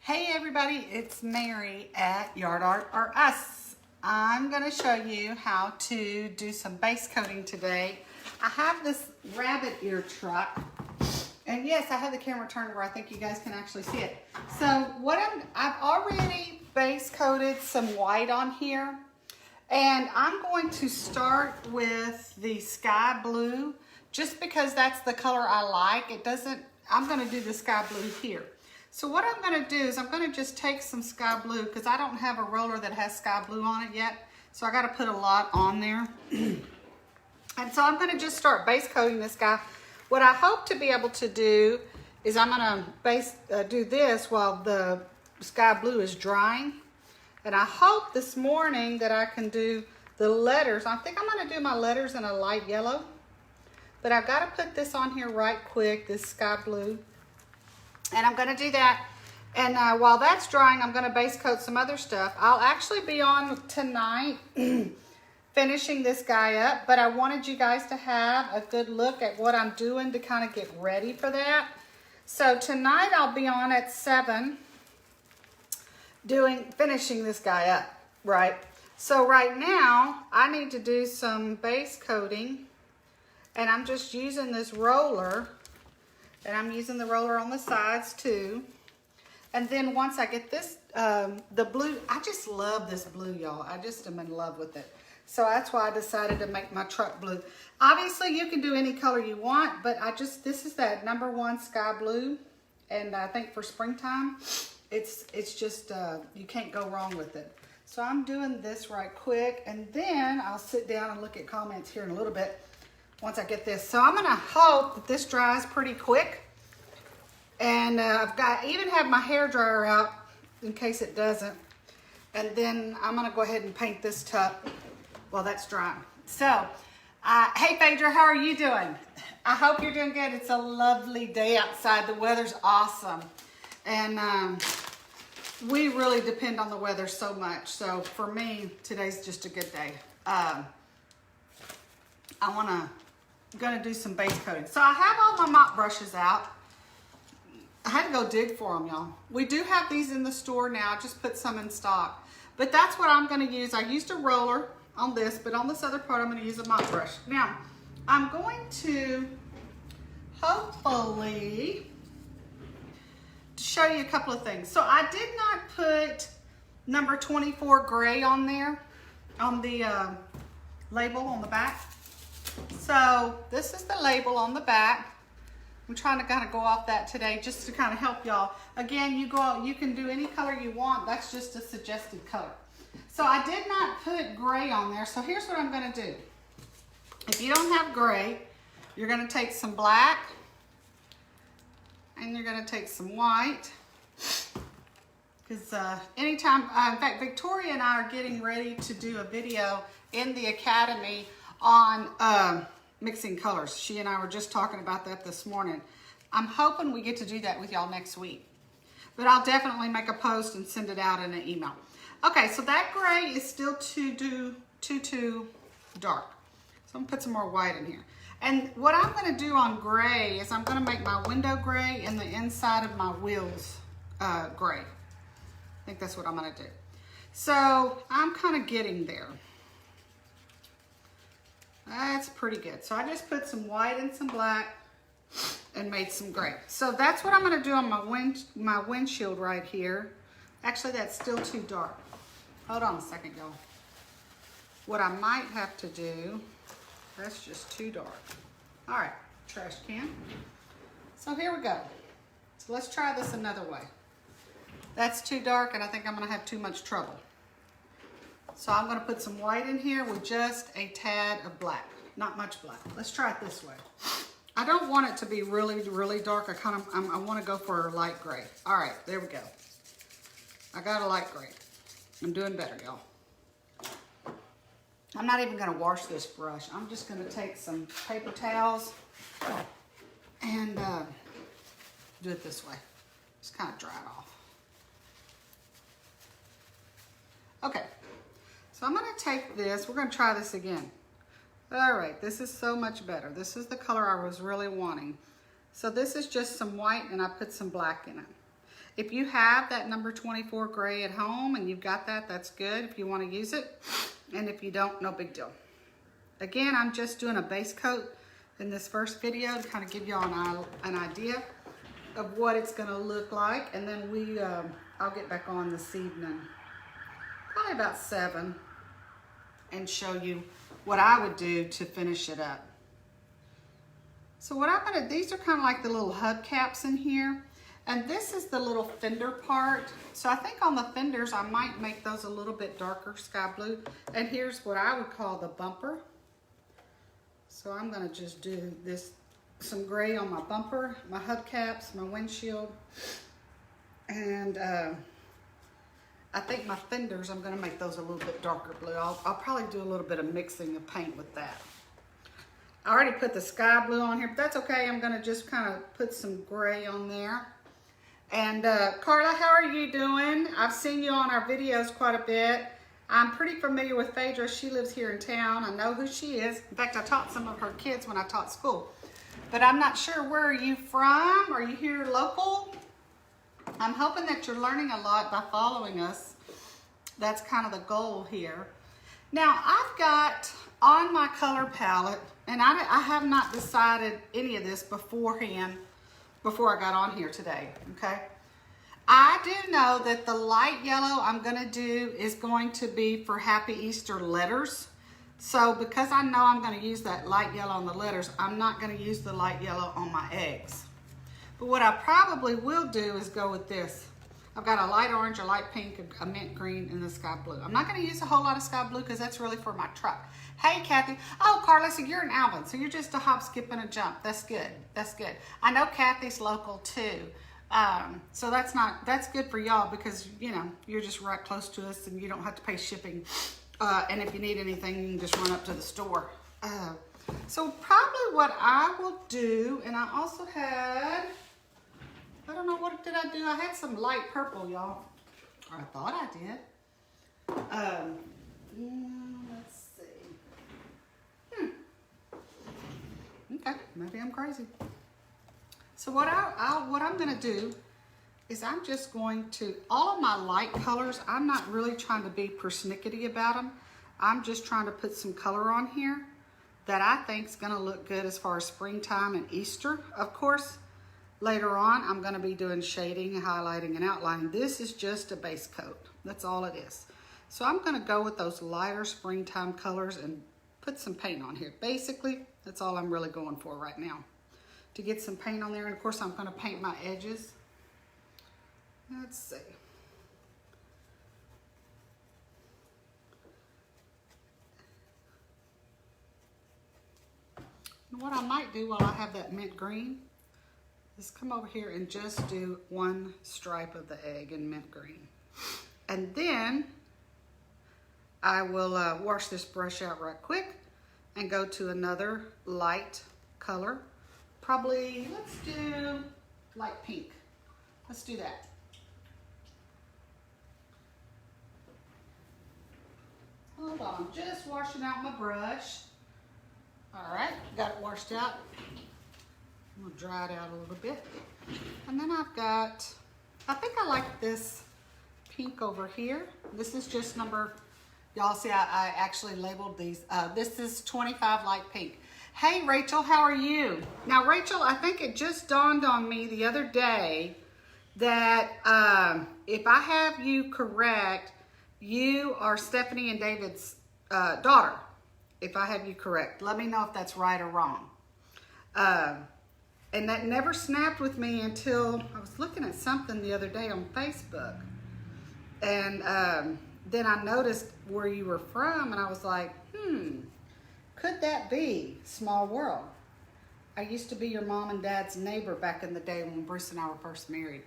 Hey everybody, it's Mary at Yard Art or Us. I'm going to show you how to do some base coating today. I have this rabbit ear truck, and yes, I have the camera turned where I think you guys can actually see it. So I've already base coated some white on here, and I'm going to start with the sky blue just because that's the color I like. I'm going to do the sky blue here. So what I'm going to do is I'm going to just take some sky blue because I don't have a roller that has sky blue on it yet. So I got to put a lot on there. And so I'm going to just start base coating this guy. What I hope to be able to do is I'm going to do this while the sky blue is drying. And I hope this morning that I can do the letters. I think I'm going to do my letters in a light yellow. But I've got to put this on here right quick, this sky blue. And I'm going to do that, and while that's drying, I'm going to base coat some other stuff. I'll actually be on tonight finishing this guy up, but I wanted you guys to have a good look at what I'm doing to kind of get ready for that. So tonight I'll be on at 7 finishing this guy up, right? So right now I need to do some base coating, and I'm just using this roller. And I'm using the roller on the sides too. And then once I get this, the blue, I just love this blue, y'all. I just am in love with it. So that's why I decided to make my truck blue. Obviously you can do any color you want, but this is that #1 sky blue. And I think for springtime, it's just, you can't go wrong with it. So I'm doing this right quick, and then I'll sit down and look at comments here in a little bit once I get this. So I'm gonna hope that this dries pretty quick. And I even have my hair dryer out in case it doesn't. And then I'm gonna go ahead and paint this tub while that's drying. So, hey Phaedra, how are you doing? I hope you're doing good. It's a lovely day outside. The weather's awesome. And we really depend on the weather so much. So for me, today's just a good day. I'm gonna do some base coating. So I have all my mop brushes out. I had to go dig for them, y'all. We do have these in the store now. I just put some in stock. But that's what I'm gonna use. I used a roller on this, but on this other part, I'm gonna use a mop brush. Now, I'm going to hopefully show you a couple of things. So I did not put number 24 gray on there, on the label on the back. So this is the label on the back. I'm trying to kind of go off that today just to kind of help y'all. Again, you can do any color you want. That's just a suggested color. So I did not put gray on there. So here's what I'm going to do. If you don't have gray, you're going to take some black and you're going to take some white. Because anytime, in fact, Victoria and I are getting ready to do a video in the Academy on mixing colors. She and I were just talking about that this morning. I'm hoping we get to do that with y'all next week. But I'll definitely make a post and send it out in an email. Okay, so that gray is still too dark. So I'm gonna put some more white in here. And what I'm gonna do on gray is I'm gonna make my window gray and the inside of my wheels gray. I think that's what I'm gonna do. So I'm kind of getting there. That's pretty good. So I just put some white and some black and made some gray. So that's what I'm gonna do on my windshield right here. Actually, that's still too dark. Hold on a second, y'all. What I might have to do, that's just too dark. All right, trash can. So here we go. So let's try this another way. That's too dark, and I think I'm gonna have too much trouble. So I'm gonna put some white in here with just a tad of black, not much black. Let's try it this way. I don't want it to be really, really dark. I wanna go for a light gray. All right, there we go. I got a light gray. I'm doing better, y'all. I'm not even gonna wash this brush. I'm just gonna take some paper towels and do it this way. Just kind of dry it off. Okay. So I'm gonna take this, we're gonna try this again. All right, this is so much better. This is the color I was really wanting. So this is just some white and I put some black in it. If you have that number 24 gray at home and you've got that, that's good if you want to use it. And if you don't, no big deal. Again, I'm just doing a base coat in this first video to kind of give y'all an idea of what it's going to look like. And then I'll get back on this evening, probably about 7, and show you what I would do to finish it up. So what I'm gonna, these are kind of like the little hubcaps in here. And this is the little fender part. So I think on the fenders, I might make those a little bit darker sky blue. And here's what I would call the bumper. So I'm gonna just do this, some gray on my bumper, my hubcaps, my windshield. And I think my fenders, I'm gonna make those a little bit darker blue. I'll probably do a little bit of mixing of paint with that. I already put the sky blue on here, but that's okay. I'm gonna just kind of put some gray on there. And Carla, how are you doing? I've seen you on our videos quite a bit. I'm pretty familiar with Phaedra. She lives here in town. I know who she is. In fact, I taught some of her kids when I taught school. But I'm not sure, where are you from? Are you here local? I'm hoping that you're learning a lot by following us. That's kind of the goal here. Now, I've got on my color palette, and I have not decided any of this beforehand, before I got on here today, okay? I do know that the light yellow I'm gonna do is going to be for Happy Easter letters. So because I know I'm gonna use that light yellow on the letters, I'm not gonna use the light yellow on my eggs. But what I probably will do is go with this. I've got a light orange, a light pink, a mint green, and a sky blue. I'm not gonna use a whole lot of sky blue because that's really for my truck. Hey, Kathy. Oh, Carla, so you're in Alvin, so you're just a hop, skip, and a jump. That's good, that's good. I know Kathy's local too. So that's good for y'all because, you know, you're just right close to us and you don't have to pay shipping. And if you need anything, you can just run up to the store. So probably what I will do, and I also had, I don't know, what did I do? I had some light purple, y'all. Or I thought I did. Let's see. Okay, maybe I'm crazy. So what I'm gonna do is I'm just going to, all of my light colors, I'm not really trying to be persnickety about them. I'm just trying to put some color on here that I think is gonna look good as far as springtime and Easter. Of course, later on, I'm gonna be doing shading, highlighting, and outlining. This is just a base coat. That's all it is. So I'm gonna go with those lighter springtime colors and put some paint on here. Basically, that's all I'm really going for right now. To get some paint on there, and of course I'm gonna paint my edges. Let's see. And what I might do while I have that mint green is come over here and just do one stripe of the egg in mint green. And then I will wash this brush out right quick and go to another light color. Probably, let's do light pink. Let's do that. Hold on, just washing out my brush. All right, got it washed out. I'm gonna dry it out a little bit. And then I've got, I think I like this pink over here. This is just number, y'all see I actually labeled these. This is 25 light pink. Hey Rachel, how are you? Now Rachel, I think it just dawned on me the other day that if I have you correct, you are Stephanie and David's daughter. If I have you correct, let me know if that's right or wrong. And that never snapped with me until I was looking at something the other day on Facebook. And then I noticed where you were from and I was like, could that be? Small world. I used to be your mom and dad's neighbor back in the day when Bruce and I were first married.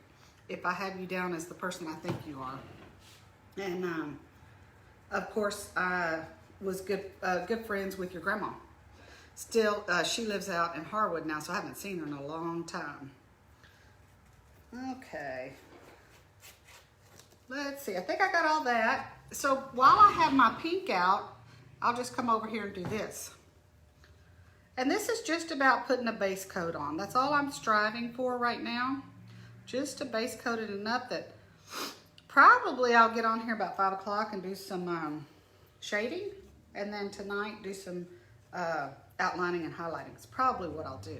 If I have you down as the person I think you are. And of course, I was good friends with your grandma. Still, she lives out in Harwood now, so I haven't seen her in a long time. Okay. Let's see, I think I got all that. So while I have my pink out, I'll just come over here and do this. And this is just about putting a base coat on. That's all I'm striving for right now. just to base coat it enough that probably I'll get on here about 5 o'clock and do some shading, and then tonight do some outlining and highlighting. It's probably what I'll do.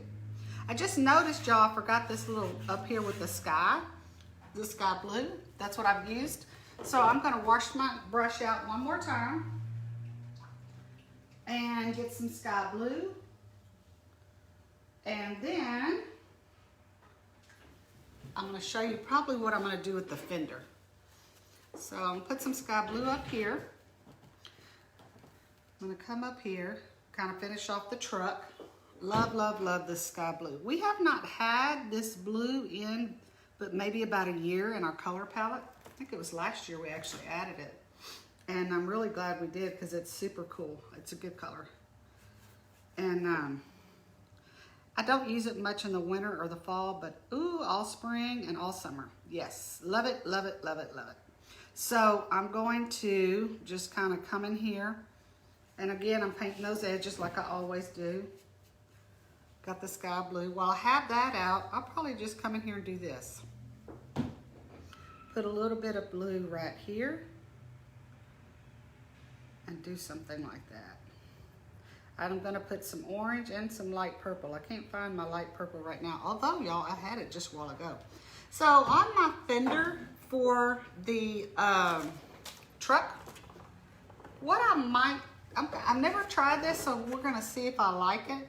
I just noticed, y'all, I forgot this little up here with the sky blue. That's what I've used. So I'm gonna wash my brush out one more time and get some sky blue. And then I'm gonna show you probably what I'm gonna do with the Fender. So I'm gonna put some sky blue up here. I'm gonna come up here, kind of finish off the truck. Love, love, love this sky blue. We have not had this blue in, but maybe about a year in our color palette. I think it was last year we actually added it. And I'm really glad we did because it's super cool. It's a good color. And I don't use it much in the winter or the fall, but ooh, all spring and all summer. Yes, love it, love it, love it, love it. So I'm going to just kind of come in here. And again, I'm painting those edges like I always do. Got the sky blue. While I have that out, I'll probably just come in here and do this. Put a little bit of blue right here. And do something like that. I'm gonna put some orange and some light purple. I can't find my light purple right now, although y'all, I had it just a while ago. So on my Fender for the truck, what I might, I've never tried this, so we're gonna see if I like it.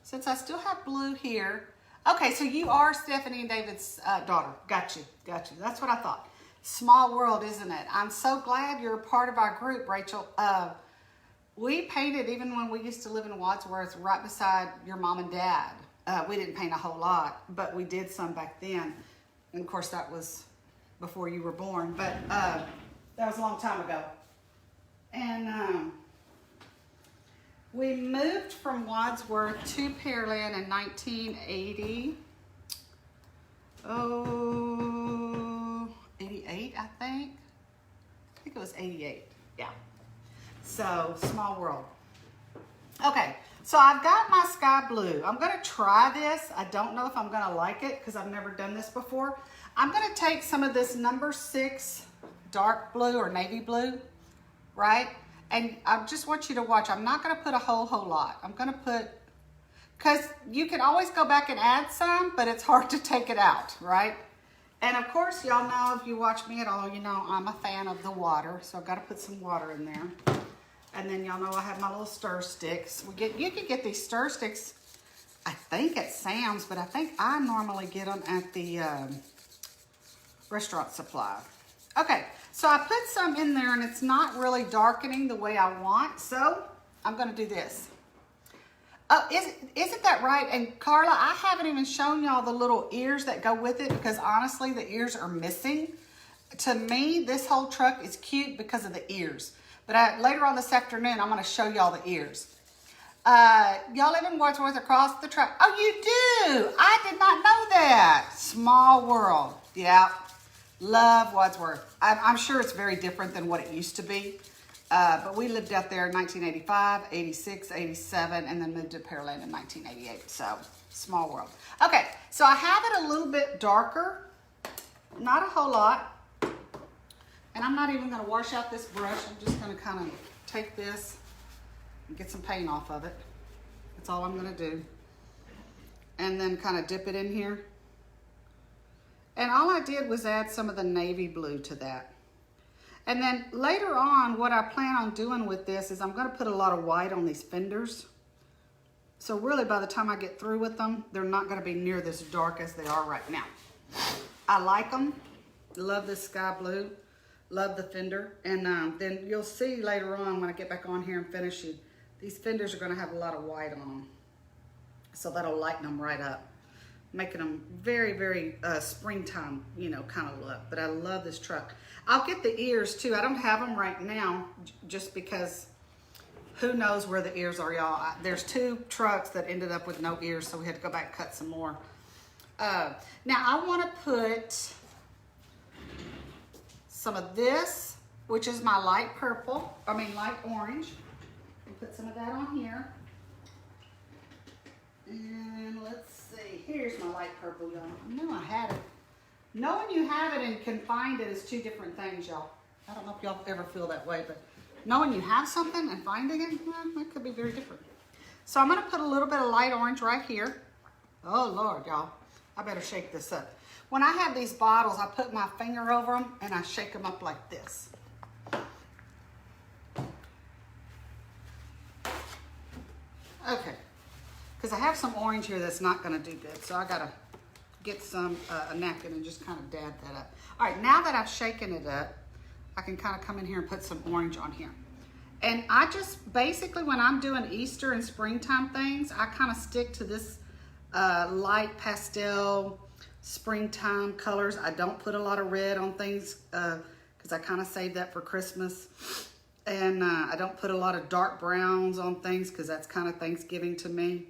Since I still have blue here. Okay, so you are Stephanie and David's daughter. Got you, got you. That's what I thought. Small world, isn't it? I'm so glad you're a part of our group, Rachel. We painted, even when we used to live in Wadsworth, right beside your mom and dad. We didn't paint a whole lot, but we did some back then. And of course, that was before you were born, but that was a long time ago. And we moved from Wadsworth to Pearland in 1980. Oh, 88, I think. I think it was 88, yeah. So, small world. Okay, so I've got my sky blue. I'm gonna try this. I don't know if I'm gonna like it because I've never done this before. I'm gonna take some of this number 6 dark blue or navy blue, right? And I just want you to watch. I'm not gonna put a whole lot. I'm gonna put, because you can always go back and add some, but it's hard to take it out, right? And of course, y'all know, if you watch me at all, you know I'm a fan of the water, so I've got to put some water in there. And then y'all know I have my little stir sticks. You can get these stir sticks, I think at Sam's, but I think I normally get them at the restaurant supply. Okay, so I put some in there and it's not really darkening the way I want, so I'm gonna do this. Oh, isn't that right? And Carla, I haven't even shown y'all the little ears that go with it because honestly, the ears are missing. To me, this whole truck is cute because of the ears. But later on this afternoon, I'm gonna show y'all the ears. Y'all live in Wadsworth across the track. Oh, you do? I did not know that. Small world, yeah. Love Wadsworth. I'm sure it's very different than what it used to be. But we lived out there in 1985, 86, 87, and then moved to Pearland in 1988. So, small world. Okay, so I have it a little bit darker. Not a whole lot. And I'm not even going to wash out this brush. I'm just going to kind of take this and get some paint off of it. That's all I'm going to do. And then kind of dip it in here. And all I did was add some of the navy blue to that. And then later on, what I plan on doing with this is I'm going to put a lot of white on these fenders. So really, by the time I get through with them, they're not going to be near this dark as they are right now. I like them. Love this sky blue. Love the fender. And then you'll see later on when I get back on here and finish it, these fenders are going to have a lot of white on them. So that'll lighten them right up, making them very, very springtime, you know, kind of look. But I love this truck. I'll get the ears too. I don't have them right now just because who knows where the ears are, y'all. There's 2 trucks that ended up with no ears, so we had to go back and cut some more. Now I want to put some of this, which is my light purple, light orange. And put some of that on here. And let's see. see. Here's my light purple, y'all. I knew I had it. Knowing you have it and can find it is two different things, y'all. I don't know if y'all ever feel that way, but knowing you have something and finding it, well, that could be very different. So I'm going to put a little bit of light orange right here. Oh, Lord, y'all. I better shake this up. When I have these bottles, I put my finger over them and I shake them up like this. Okay. Because I have some orange here that's not going to do good. So I got to get some a napkin and just kind of dab that up. All right, now that I've shaken it up, I can kind of come in here and put some orange on here. And I just, basically when I'm doing Easter and springtime things, I kind of stick to this light pastel springtime colors. I don't put a lot of red on things because I kind of save that for Christmas. And I don't put a lot of dark browns on things because that's kind of Thanksgiving to me.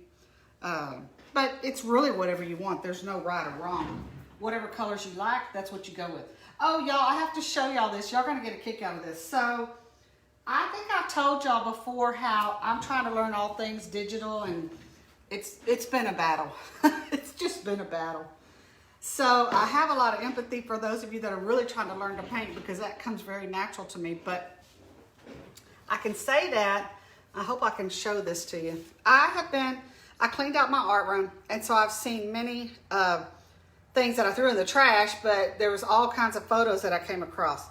But it's really whatever you want. There's no right or wrong. Whatever colors you like, that's what you go with. Oh, y'all, I have to show y'all this. Y'all gonna get a kick out of this. So, I think I've told y'all before how I'm trying to learn all things digital, and it's been a battle. It's just been a battle. So, I have a lot of empathy for those of you that are really trying to learn to paint because that comes very natural to me. But I can say that. I hope I can show this to you. I cleaned out my art room, and so I've seen many things that I threw in the trash, but there was all kinds of photos that I came across.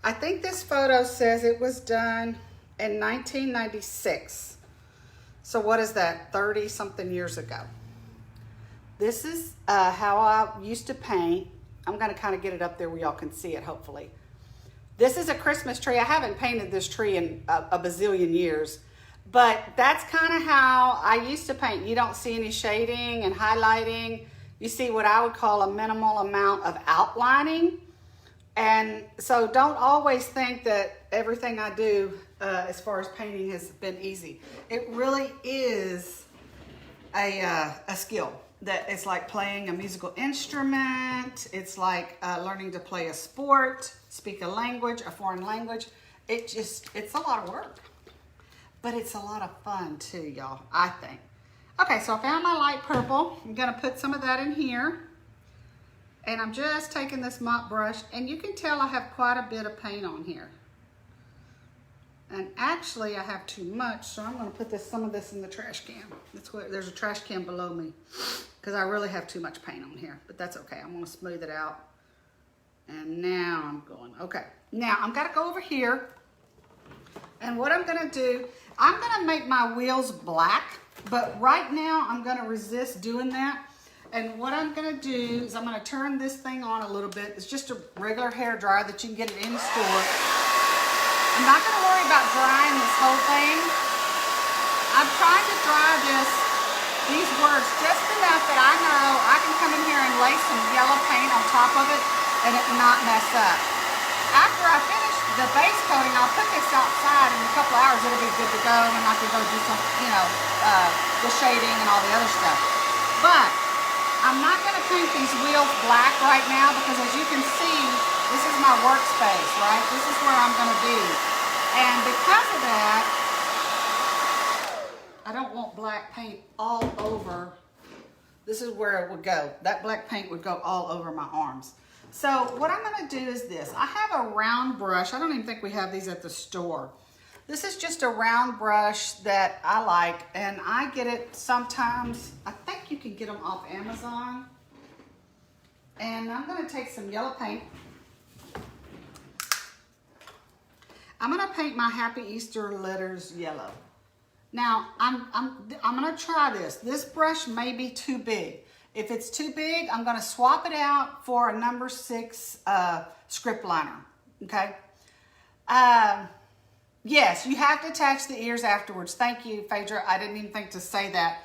I think this photo says it was done in 1996. So what is that, 30 something years ago? This is how I used to paint. I'm gonna kind of get it up there where y'all can see it, hopefully. This is a Christmas tree. I haven't painted this tree in a bazillion years, but that's kind of how I used to paint. You don't see any shading and highlighting. You see what I would call a minimal amount of outlining. And so don't always think that everything I do as far as painting has been easy. It really is a skill. That it's like playing a musical instrument. It's like learning to play a sport, speak a language, a foreign language. It's a lot of work, but it's a lot of fun too, y'all, I think. Okay, so I found my light purple. I'm gonna put some of that in here. And I'm just taking this mop brush, and you can tell I have quite a bit of paint on here. And actually I have too much, so I'm gonna put some of this in the trash can. There's a trash can below me, because I really have too much paint on here, but that's okay. I'm gonna smooth it out. And now I'm going, okay. Now I'm gonna go over here, and what I'm gonna do, I'm gonna make my wheels black, but right now I'm gonna resist doing that. And what I'm gonna do is I'm gonna turn this thing on a little bit. It's just a regular hair dryer that you can get at any store. I'm not gonna worry about drying this whole thing. I'm trying to dry these words just enough that I know I can come in here and lay some yellow paint on top of it and it not mess up. After I finish the base coating, I'll put this outside. In a couple hours, it'll be good to go, and I can go do some, the shading and all the other stuff. But I'm not going to paint these wheels black right now because, as you can see, this is my workspace, right? This is where I'm going to be. And because of that, I don't want black paint all over. This is where it would go. That black paint would go all over my arms. So what I'm going to do is this. I have a round brush. I don't even think we have these at the store. This is just a round brush that I like, and I get it sometimes. I think you can get them off Amazon. And I'm going to take some yellow paint. I'm going to paint my Happy Easter letters yellow. Now, I'm going to try this. This brush may be too big. If it's too big, I'm going to swap it out for a number 6 script liner, okay? Yes, you have to attach the ears afterwards. Thank you, Phaedra. I didn't even think to say that.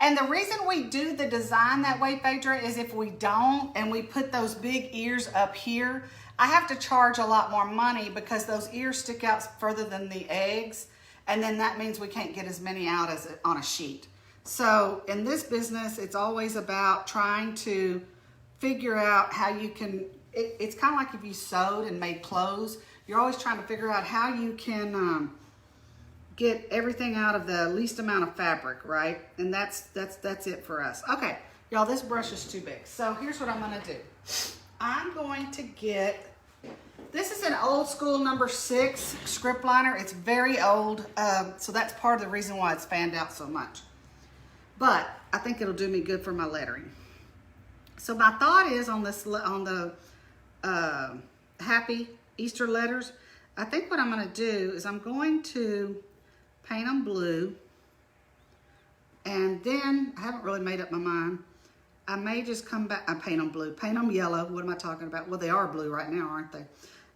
And the reason we do the design that way, Phaedra, is if we don't and we put those big ears up here, I have to charge a lot more money because those ears stick out further than the eggs. And then that means we can't get as many out as on a sheet. So in this business, it's always about trying to figure out how you can, it's kind of like if you sewed and made clothes, you're always trying to figure out how you can get everything out of the least amount of fabric, right? And that's it for us. Okay, Y'all, this brush is too big. So here's what I'm gonna do. I'm going to get, this is an old school number 6 script liner. It's very old, so that's part of the reason why it's fanned out so much. But I think it'll do me good for my lettering. So my thought is on this, on the Happy Easter letters, I think what I'm gonna do is I'm going to paint them blue, and then I haven't really made up my mind. I may just come back, I paint them blue, paint them yellow. What am I talking about? Well, they are blue right now, aren't they? I'm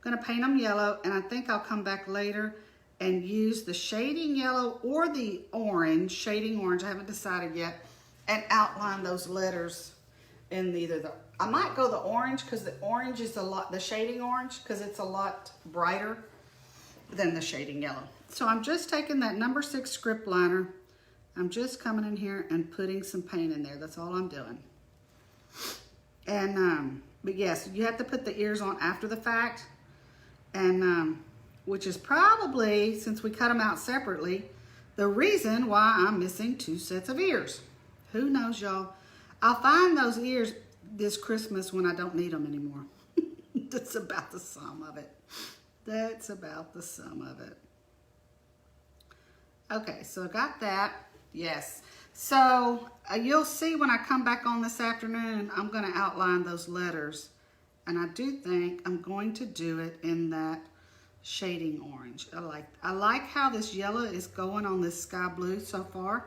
gonna paint them yellow, and I think I'll come back later and use the shading yellow or the orange, shading orange, I haven't decided yet, and outline those letters in either the, I might go the orange because the orange is a lot, the shading orange, because it's a lot brighter than the shading yellow. So I'm just taking that number 6 script liner, I'm just coming in here and putting some paint in there. That's all I'm doing. And, but yes, you have to put the ears on after the fact. And, which is probably, since we cut them out separately, the reason why I'm missing 2 sets of ears. Who knows, y'all? I'll find those ears this Christmas when I don't need them anymore. That's about the sum of it. That's about the sum of it. Okay, so I got that. Yes. So you'll see when I come back on this afternoon, I'm going to outline those letters. And I do think I'm going to do it in that shading orange. I like how this yellow is going on this sky blue so far.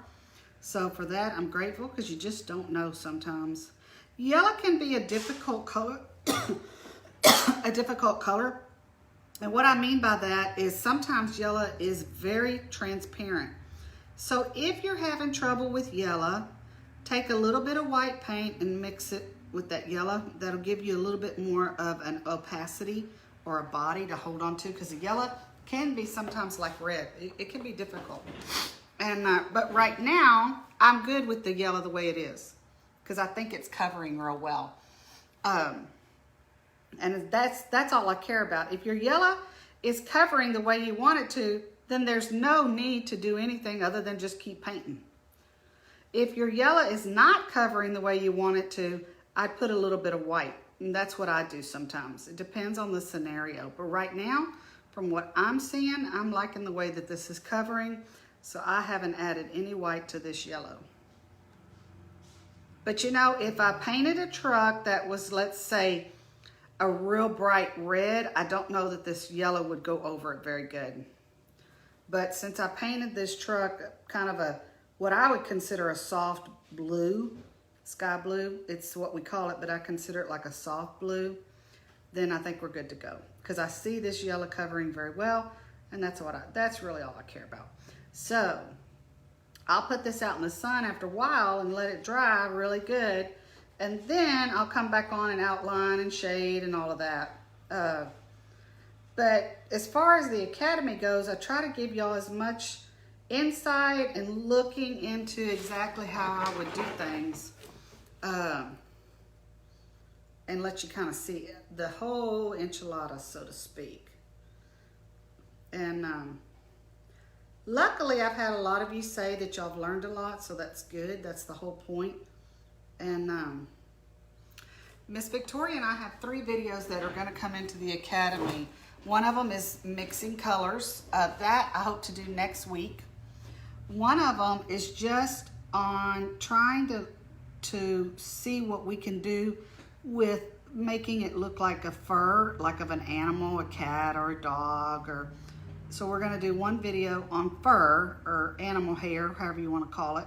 So for that, I'm grateful, because you just don't know sometimes. Yellow can be a difficult color. A difficult color. And what I mean by that is sometimes yellow is very transparent. So if you're having trouble with yellow, take a little bit of white paint and mix it with that yellow. That'll give you a little bit more of an opacity or a body to hold on to, because the yellow can be sometimes like red. It can be difficult. And but right now, I'm good with the yellow the way it is, because I think it's covering real well. And that's all I care about. If your yellow is covering the way you want it to, then there's no need to do anything other than just keep painting. If your yellow is not covering the way you want it to, I'd put a little bit of white. And that's what I do sometimes. It depends on the scenario. But right now, from what I'm seeing, I'm liking the way that this is covering. So I haven't added any white to this yellow. But you know, if I painted a truck that was, let's say, a real bright red, I don't know that this yellow would go over it very good. But since I painted this truck kind of a, what I would consider a soft blue, sky blue, it's what we call it, but I consider it like a soft blue, then I think we're good to go. Because I see this yellow covering very well, and that's really all I care about. So I'll put this out in the sun after a while and let it dry really good. And then I'll come back on and outline and shade and all of that. But as far as the Academy goes, I try to give y'all as much insight and looking into exactly how I would do things. And let you kind of see the whole enchilada, so to speak. And luckily, I've had a lot of you say that y'all have learned a lot, so that's good. That's the whole point. And Miss Victoria and I have 3 videos that are going to come into the Academy. One of them is mixing colors. That I hope to do next week. One of them is just on trying to see what we can do with making it look like a fur, like of an animal, a cat or a dog. Or so we're going to do one video on fur or animal hair, however you want to call it.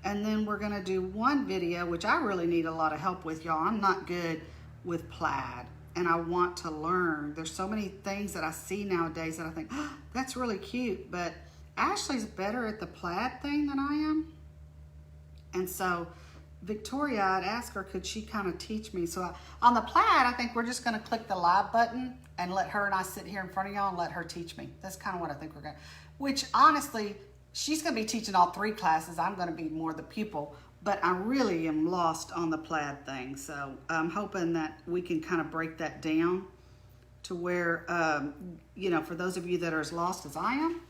And then we're going to do one video, which I really need a lot of help with, y'all. I'm not good with plaid, and I want to learn. There's so many things that I see nowadays that I think, oh, that's really cute, but Ashley's better at the plaid thing than I am. And so Victoria, I'd ask her, could she kind of teach me? So on the plaid, I think we're just going to click the live button and let her and I sit here in front of y'all and let her teach me. That's kind of what I think we're going to, which honestly, she's going to be teaching all 3 classes. I'm going to be more the pupil, but I really am lost on the plaid thing. So I'm hoping that we can kind of break that down to where, you know, for those of you that are as lost as I am,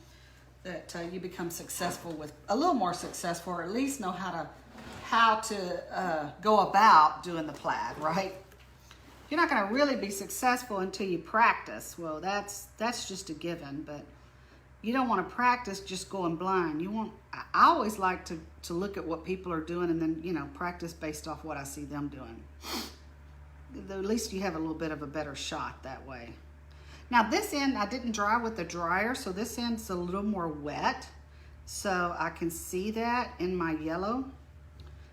that you become successful with, a little more successful, or at least know how how to go about doing the plaid, right? You're not going to really be successful until you practice. Well, that's just a given, but you don't want to practice just going blind. I always like to look at what people are doing and then, you know, practice based off what I see them doing. At least you have a little bit of a better shot that way. Now this end, I didn't dry with the dryer, so this end's a little more wet. So I can see that in my yellow.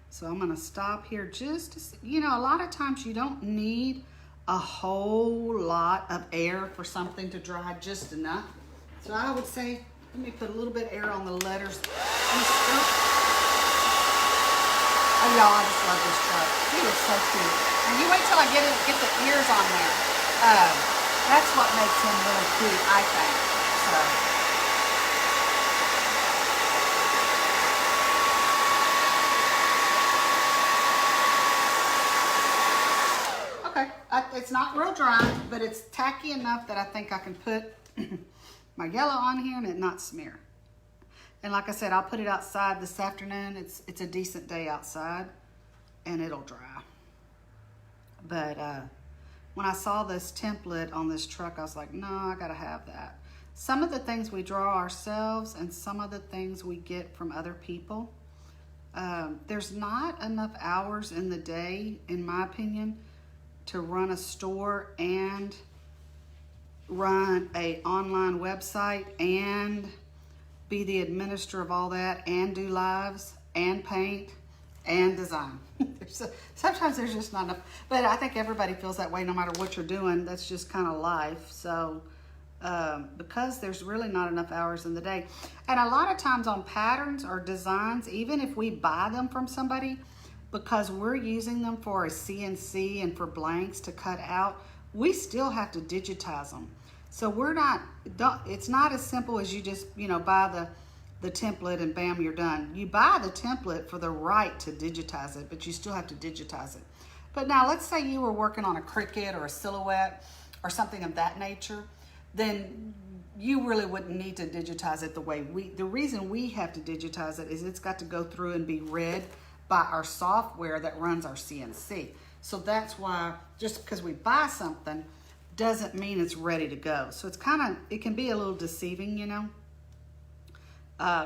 So I'm gonna stop here just to see. You know, a lot of times you don't need a whole lot of air for something to dry, just enough. So I would say, let me put a little bit of air on the letters. Oh y'all, I just love this truck. He is so cute. And you wait till I get the ears on there. That's what makes him really cute, I think. So. Okay, it's not real dry, but it's tacky enough that I think I can put my yellow on here and it not smear. And like I said, I'll put it outside this afternoon. It's a decent day outside and it'll dry. But when I saw this template on this truck, I was like, no, I gotta have that. Some of the things we draw ourselves and some of the things we get from other people. There's not enough hours in the day, in my opinion, to run a store and run a online website and be the administrator of all that and do lives and paint and design. Sometimes there's just not enough, but I think everybody feels that way no matter what you're doing. That's just kind of life. So because there's really not enough hours in the day. And a lot of times on patterns or designs, even if we buy them from somebody, because we're using them for a CNC and for blanks to cut out, we still have to digitize them. So it's not as simple as you just, you know, buy the template and bam, you're done. You buy the template for the right to digitize it, but you still have to digitize it. But now let's say you were working on a Cricut or a Silhouette or something of that nature, then you really wouldn't need to digitize it the way the reason we have to digitize it is it's got to go through and be read by our software that runs our CNC. So that's why just because we buy something doesn't mean it's ready to go. So it's it can be a little deceiving, you know.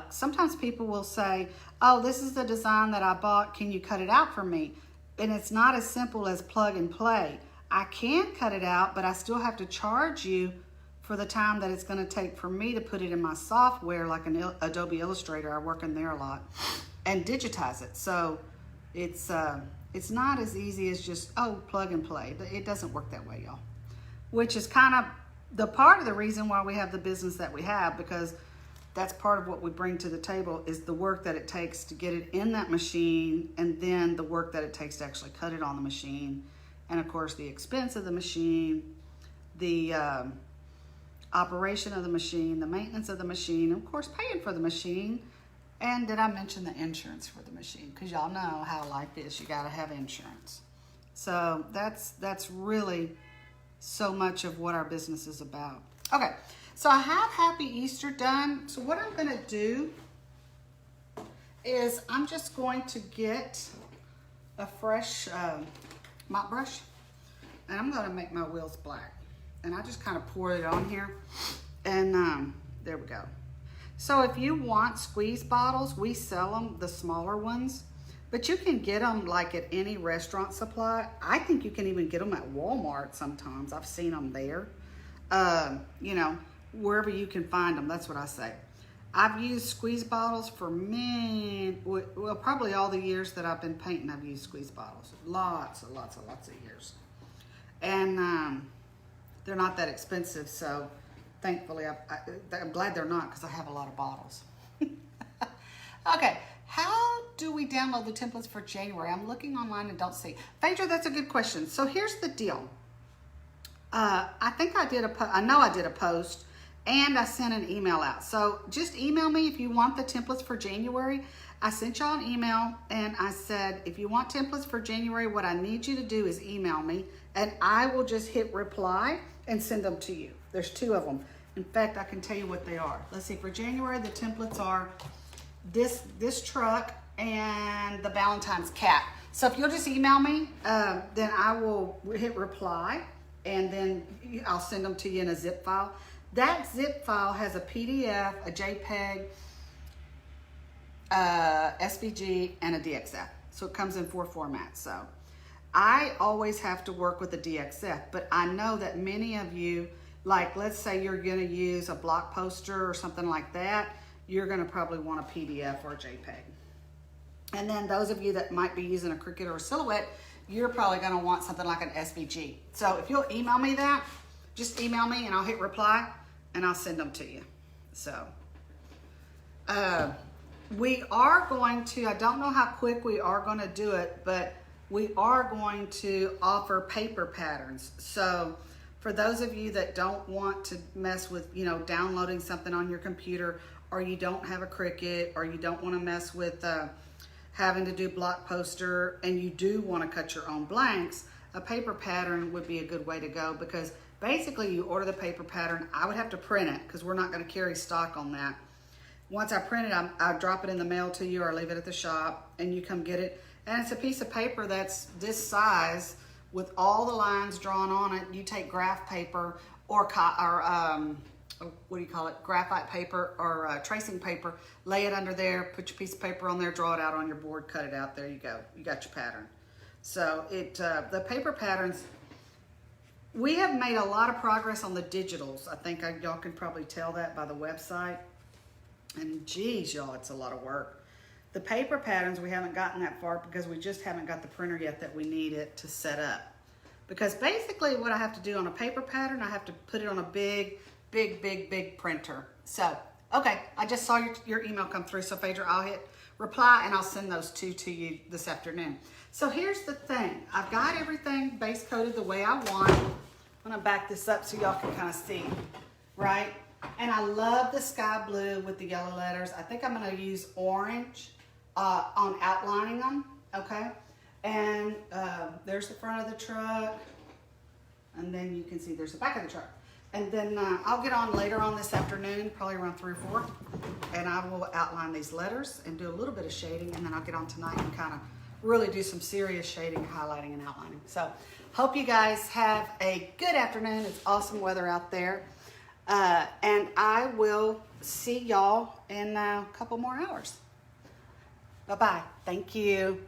Sometimes people will say, oh, this is the design that I bought, can you cut it out for me? And it's not as simple as plug and play. I can cut it out, but I still have to charge you for the time that it's gonna take for me to put it in my software, like an Adobe Illustrator, I work in there a lot, and digitize it. So it's not as easy as just, oh, plug and play. It doesn't work that way, y'all. Which is kind of the part of the reason why we have the business that we have, because that's part of what we bring to the table is the work that it takes to get it in that machine, and then the work that it takes to actually cut it on the machine. And of course the expense of the machine, the operation of the machine, the maintenance of the machine, and of course paying for the machine. And did I mention the insurance for the machine? Because y'all know how life is, you gotta have insurance. So that's really so much of what our business is about. Okay, so I have Happy Easter done. So what I'm gonna do is I'm just going to get a fresh mop brush, and I'm gonna make my wheels black. And I just kind of pour it on here, and there we go. So if you want squeeze bottles, we sell them, the smaller ones, but you can get them like at any restaurant supply. I think you can even get them at Walmart sometimes. I've seen them there. You know, wherever you can find them, that's what I say. I've used squeeze bottles for well, probably all the years that I've been painting, I've used squeeze bottles. Lots of years. And they're not that expensive, so thankfully, I'm glad they're not, because I have a lot of bottles. Okay, how do we download the templates for January? I'm looking online and don't see. Phaedra, that's a good question. So here's the deal. I think I know I did a post, and I sent an email out. So just email me if you want the templates for January. I sent y'all an email, and I said, if you want templates for January, what I need you to do is email me, and I will just hit reply and send them to you. There's 2 of them. In fact, I can tell you what they are. Let's see, for January, the templates are this truck and the Valentine's cat. So if you'll just email me, then I will hit reply, and then I'll send them to you in a zip file. That zip file has a PDF, a JPEG, SVG, and a DXF. So it comes in 4 formats. So I always have to work with a DXF, but I know that many of you, like let's say you're gonna use a block poster or something like that, you're gonna probably want a PDF or a JPEG. And then those of you that might be using a Cricut or a Silhouette, you're probably gonna want something like an SVG. So if you'll email me that, just email me and I'll hit reply and I'll send them to you. So we are going to, I don't know how quick we are gonna do it, but we are going to offer paper patterns. So for those of you that don't want to mess with, you know, downloading something on your computer, or you don't have a Cricut, or you don't wanna mess with having to do block poster, and you do want to cut your own blanks, a paper pattern would be a good way to go, because basically you order the paper pattern. I would have to print it because we're not going to carry stock on that. Once I print it, I'll drop it in the mail to you or leave it at the shop and you come get it. And it's a piece of paper that's this size with all the lines drawn on it. You take graph paper or what do you call it, graphite paper or tracing paper, lay it under there, put your piece of paper on there, draw it out on your board, cut it out, there you go. You got your pattern. So the paper patterns, we have made a lot of progress on the digitals. I think y'all can probably tell that by the website. And geez, y'all, it's a lot of work. The paper patterns, we haven't gotten that far because we just haven't got the printer yet that we need it to set up. Because basically what I have to do on a paper pattern, I have to put it on a big printer. So, okay, I just saw your email come through. So Phaedra, I'll hit reply and I'll send those two to you this afternoon. So here's the thing. I've got everything base coated the way I want. I'm gonna back this up so y'all can kind of see, right? And I love the sky blue with the yellow letters. I think I'm gonna use orange on outlining them, okay? And there's the front of the truck. And then you can see there's the back of the truck. And then I'll get on later on this afternoon, probably around 3 or 4, and I will outline these letters and do a little bit of shading, and then I'll get on tonight and kind of really do some serious shading, highlighting, and outlining. So hope you guys have a good afternoon. It's awesome weather out there. And I will see y'all in a couple more hours. Bye-bye. Thank you.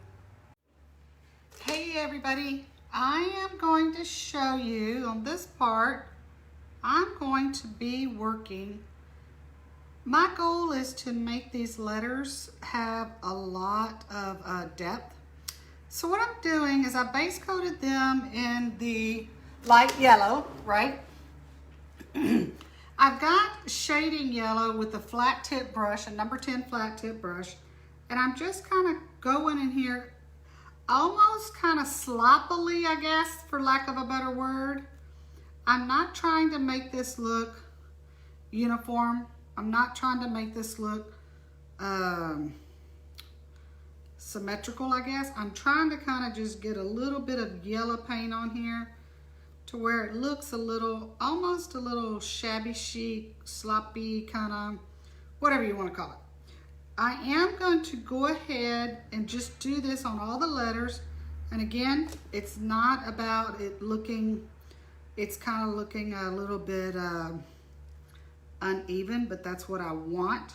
Hey, everybody. I am going to show you on this part, I'm going to be working. My goal is to make these letters have a lot of depth. So what I'm doing is I base coated them in the light yellow, right? I've got shading yellow with a flat tip brush, a number 10 flat tip brush, and I'm just kind of going in here almost kind of sloppily, I guess, for lack of a better word. I'm not trying to make this look uniform. I'm not trying to make this look symmetrical, I guess. I'm trying to kind of just get a little bit of yellow paint on here to where it looks a little, almost a little shabby chic, sloppy, kind of, whatever you want to call it. I am going to go ahead and just do this on all the letters. And again, it's not about it looking, it's kind of looking a little bit uneven, but that's what I want.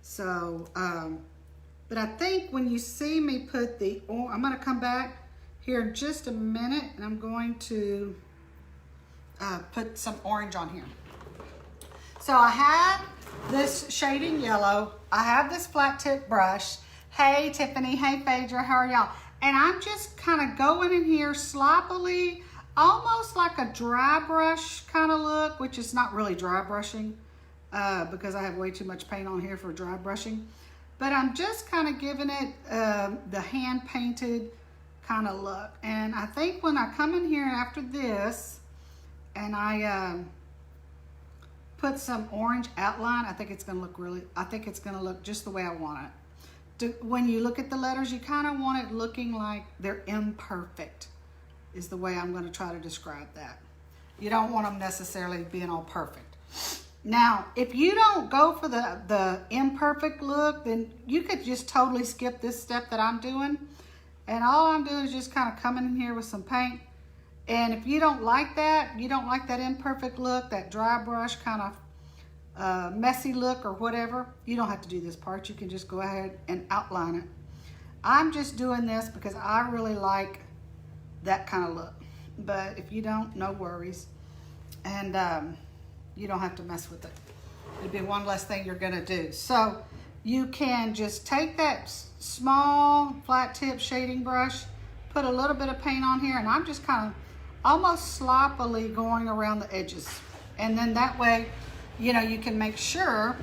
So, but I think when you see me put the, I'm going to come back here in just a minute and I'm going to put some orange on here. So I have this shading yellow. I have this flat tip brush. Hey Tiffany, hey Phaedra, how are y'all? And I'm just kind of going in here sloppily, almost like a dry brush kind of look, which is not really dry brushing because I have way too much paint on here for dry brushing. But I'm just kind of giving it the hand painted kind of look. And I think when I come in here after this and I put some orange outline, I think it's going to look really, I think it's going to look just the way I want it. When you look at the letters, you kind of want it looking like they're imperfect, is the way I'm going to try to describe that. You don't want them necessarily being all perfect. Now, if you don't go for the imperfect look, then you could just totally skip this step that I'm doing. And all I'm doing is just kind of coming in here with some paint. And if you don't like that, you don't like that imperfect look, that dry brush kind of messy look or whatever, you don't have to do this part. You can just go ahead and outline it. I'm just doing this because I really like that kind of look. But if you don't, no worries. And you don't have to mess with it. It'd be one less thing you're gonna do. So you can just take that small flat tip shading brush, put a little bit of paint on here, and I'm just kind of almost sloppily going around the edges. And then that way, you know, you can make sure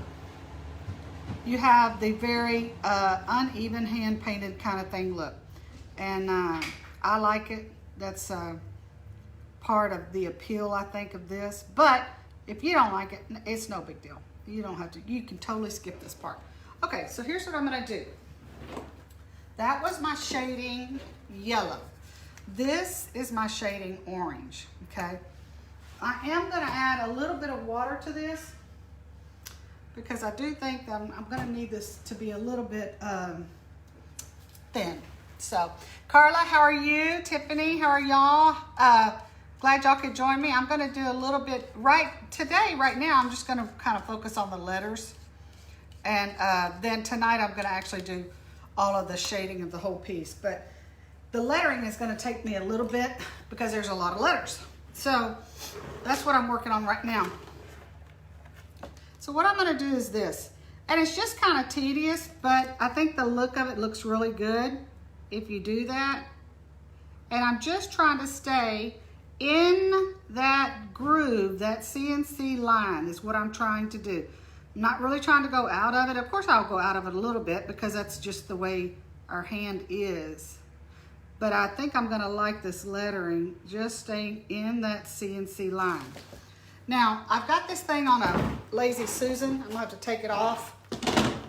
you have the very uneven hand painted kind of thing look. And I like it. That's part of the appeal, I think, of this. But if you don't like it, it's no big deal. You don't have to, you can totally skip this part. Okay, so here's what I'm gonna do. That was my shading yellow. This is my shading orange, okay? I am gonna add a little bit of water to this because I do think that I'm gonna need this to be a little bit thin. So, Carla, how are you? Tiffany, how are y'all? Glad y'all could join me. I'm gonna do a little bit, right now, I'm just gonna kind of focus on the letters. And then tonight I'm gonna actually do all of the shading of the whole piece. But the lettering is gonna take me a little bit because there's a lot of letters. So that's what I'm working on right now. So what I'm gonna do is this. And it's just kind of tedious, but I think the look of it looks really good if you do that. And I'm just trying to stay in that groove, that CNC line is what I'm trying to do. I'm not really trying to go out of it. Of course I'll go out of it a little bit because that's just the way our hand is. But I think I'm gonna like this lettering, just staying in that CNC line. Now, I've got this thing on a Lazy Susan. I'm gonna have to take it off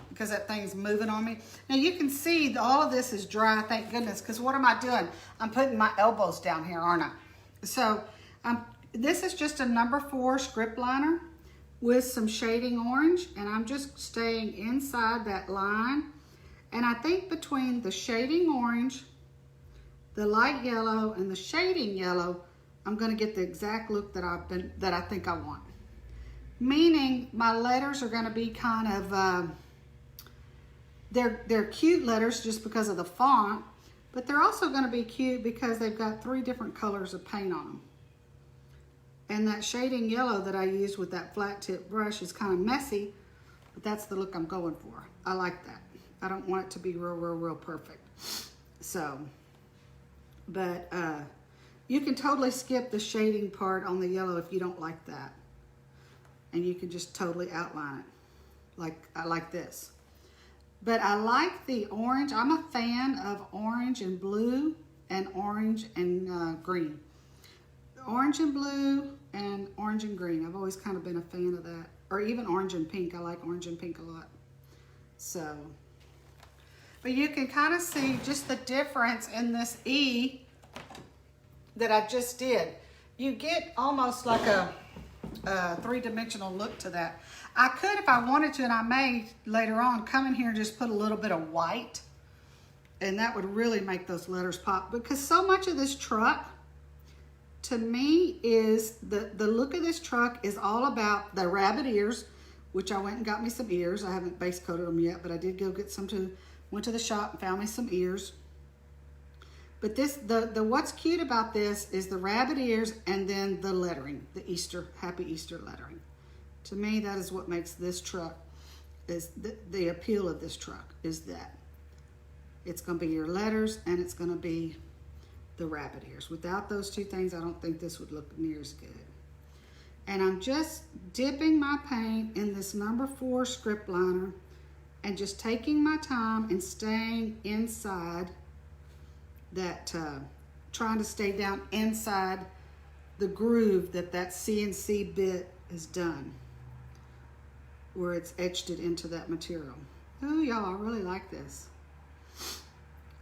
because that thing's moving on me. Now you can see all of this is dry, thank goodness, because what am I doing? I'm putting my elbows down here, aren't I? So this is just a number 4 script liner with some shading orange, and I'm just staying inside that line. And I think between the shading orange, the light yellow, and the shading yellow, I'm gonna get the exact look that I think I want. Meaning my letters are gonna be kind of, they're cute letters just because of the font, but they're also gonna be cute because they've got 3 different colors of paint on them. And that shading yellow that I used with that flat tip brush is kind of messy, but that's the look I'm going for. I like that. I don't want it to be real perfect. So, but you can totally skip the shading part on the yellow if you don't like that. And you can just totally outline it like this. But I like the orange. I'm a fan of orange and blue and orange and green. Orange and blue and orange and green. I've always kind of been a fan of that. Or even orange and pink. I like orange and pink a lot. So, but you can kind of see just the difference in this E that I just did. You get almost like a 3-dimensional look to that. I could, if I wanted to, and I may later on, come in here and just put a little bit of white, and that would really make those letters pop, because so much of this truck, to me, is the look of this truck is all about the rabbit ears, which I went and got me some ears. I haven't base coated them yet, but I did go get some went to the shop and found me some ears. But this, what's cute about this is the rabbit ears and then the lettering, the Easter, Happy Easter lettering. To me, that is what makes this truck, is the appeal of this truck is that. It's gonna be your letters and it's gonna be the rabbit ears. Without those 2 things, I don't think this would look near as good. And I'm just dipping my paint in this number 4 script liner and just taking my time and staying inside that, trying to stay down inside the groove that CNC bit is done, where it's etched it into that material. Oh, y'all, I really like this.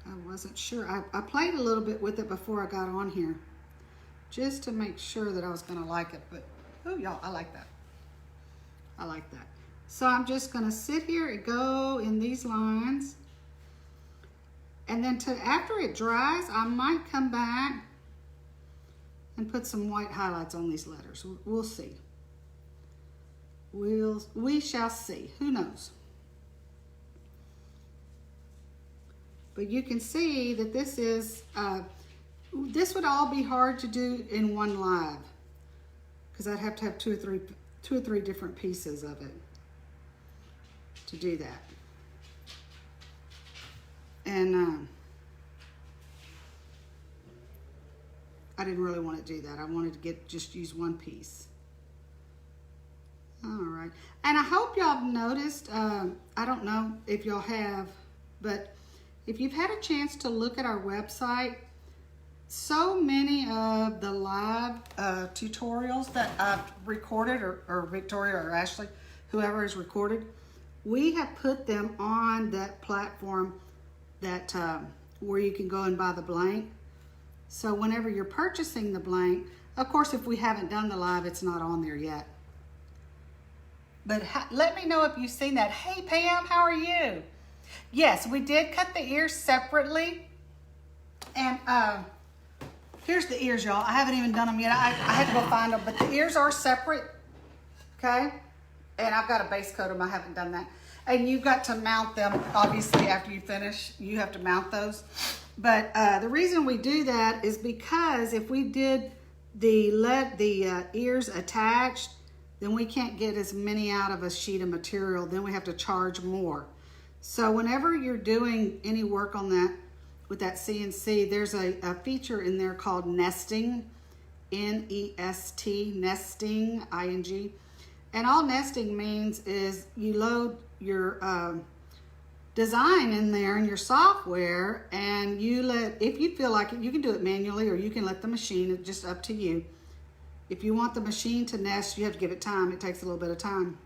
I wasn't sure. I played a little bit with it before I got on here, just to make sure that I was gonna like it, but oh, y'all, I like that. I like that. So I'm just gonna sit here and go in these lines. And then after it dries, I might come back and put some white highlights on these letters. We'll see. We shall see. Who knows? But you can see that this is, this would all be hard to do in one live because I'd have to have two or three different pieces of it to do that. And I didn't really want to do that. I wanted to just use one piece. All right. And I hope y'all have noticed, I don't know if y'all have, but if you've had a chance to look at our website, so many of the live tutorials that I've recorded, or Victoria or Ashley, whoever has recorded, we have put them on that platform that where you can go and buy the blank. So whenever you're purchasing the blank, of course, if we haven't done the live, it's not on there yet. But let me know if you've seen that. Hey, Pam, how are you? Yes, we did cut the ears separately. And here's the ears, y'all. I haven't even done them yet. I had to go find them, but the ears are separate, okay? And I've got to base coat them. I haven't done that. And you've got to mount them, obviously, after you finish. You have to mount those. But the reason we do that is because if we did the ears attached, then we can't get as many out of a sheet of material. Then we have to charge more. So whenever you're doing any work on that, with that CNC, there's a feature in there called nesting, N-E-S-T, nesting, I-N-G. And all nesting means is you load your design in there in your software, and you if you feel like it, you can do it manually or you can let the machine, it's just up to you. If you want the machine to nest, you have to give it time. It takes a little bit of time.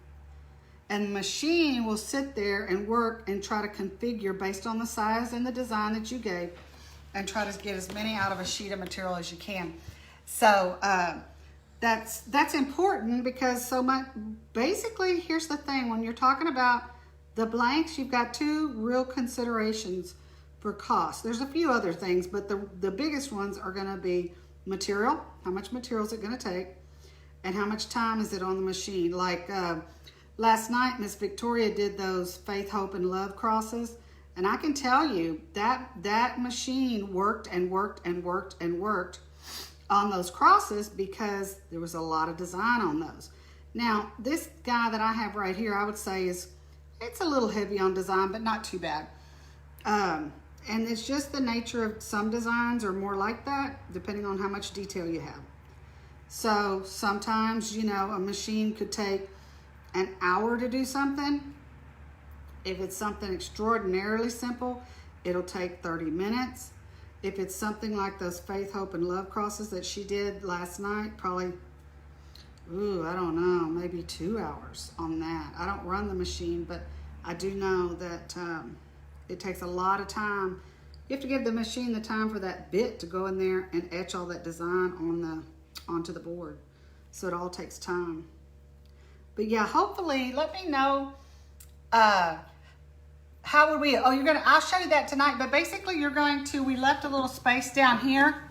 And the machine will sit there and work and try to configure based on the size and the design that you gave and try to get as many out of a sheet of material as you can. So that's important because basically, here's the thing. When you're talking about the blanks, you've got two real considerations for cost. There's a few other things, but the biggest ones are gonna be material. How much material is it gonna take? And how much time is it on the machine? Like, last night, Miss Victoria did those Faith, Hope, and Love crosses. And I can tell you that machine worked and worked and worked and worked on those crosses because there was a lot of design on those. Now, this guy that I have right here, I would say it's a little heavy on design, but not too bad. And it's just the nature of some designs are more like that, depending on how much detail you have. So sometimes, you know, a machine could take an hour to do something. If it's something extraordinarily simple, it'll take 30 minutes. If it's something like those Faith, Hope, and Love crosses that she did last night, probably, I don't know, maybe 2 hours on that. I don't run the machine, but I do know that it takes a lot of time. You have to give the machine the time for that bit to go in there and etch all that design onto the board. So it all takes time. But yeah, hopefully, let me know, how would we, I'll show you that tonight, but basically we left a little space down here.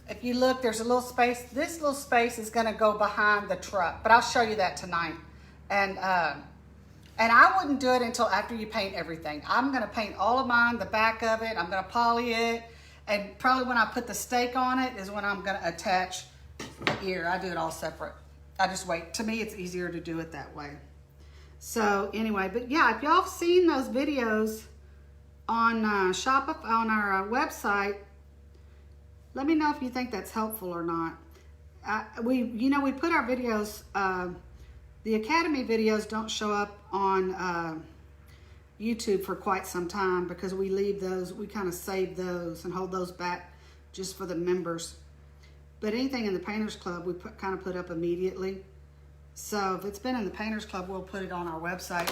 If you look, there's a little space. This little space is gonna go behind the truck, but I'll show you that tonight. And I wouldn't do it until after you paint everything. I'm gonna paint all of mine, the back of it, I'm gonna poly it, and probably when I put the stake on it is when I'm gonna attach the ear. I do it all separate. I just wait. To me, it's easier to do it that way. So anyway, but yeah, if y'all have seen those videos on on our website, let me know if you think that's helpful or not. We put our videos, the Academy videos don't show up on YouTube for quite some time because we leave those, we kind of save those and hold those back just for the members. But anything in the Painters Club, we kind of put up immediately. So if it's been in the Painters Club, we'll put it on our website.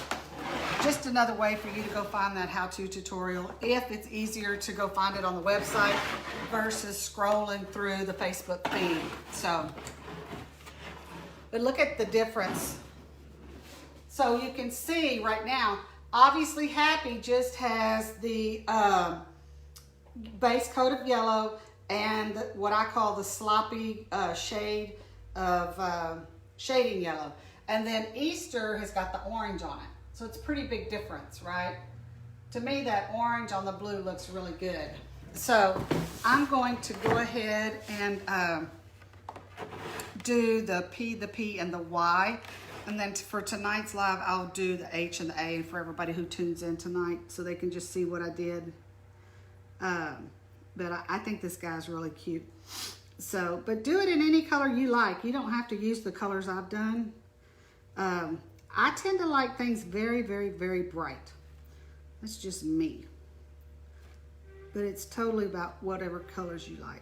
Just another way for you to go find that how-to tutorial if it's easier to go find it on the website versus scrolling through the Facebook feed. So, but look at the difference So you can see right now, obviously Happy just has the base coat of yellow and what I call the sloppy shade of shading yellow. And then Easter has got the orange on it. So it's a pretty big difference, right? To me, that orange on the blue looks really good. So I'm going to go ahead and do the P, and the Y. And then for tonight's live, I'll do the H and the A for everybody who tunes in tonight so they can just see what I did. But I think this guy's really cute. So, but do it in any color you like. You don't have to use the colors I've done. I tend to like things very, very, very bright. That's just me. But it's totally about whatever colors you like.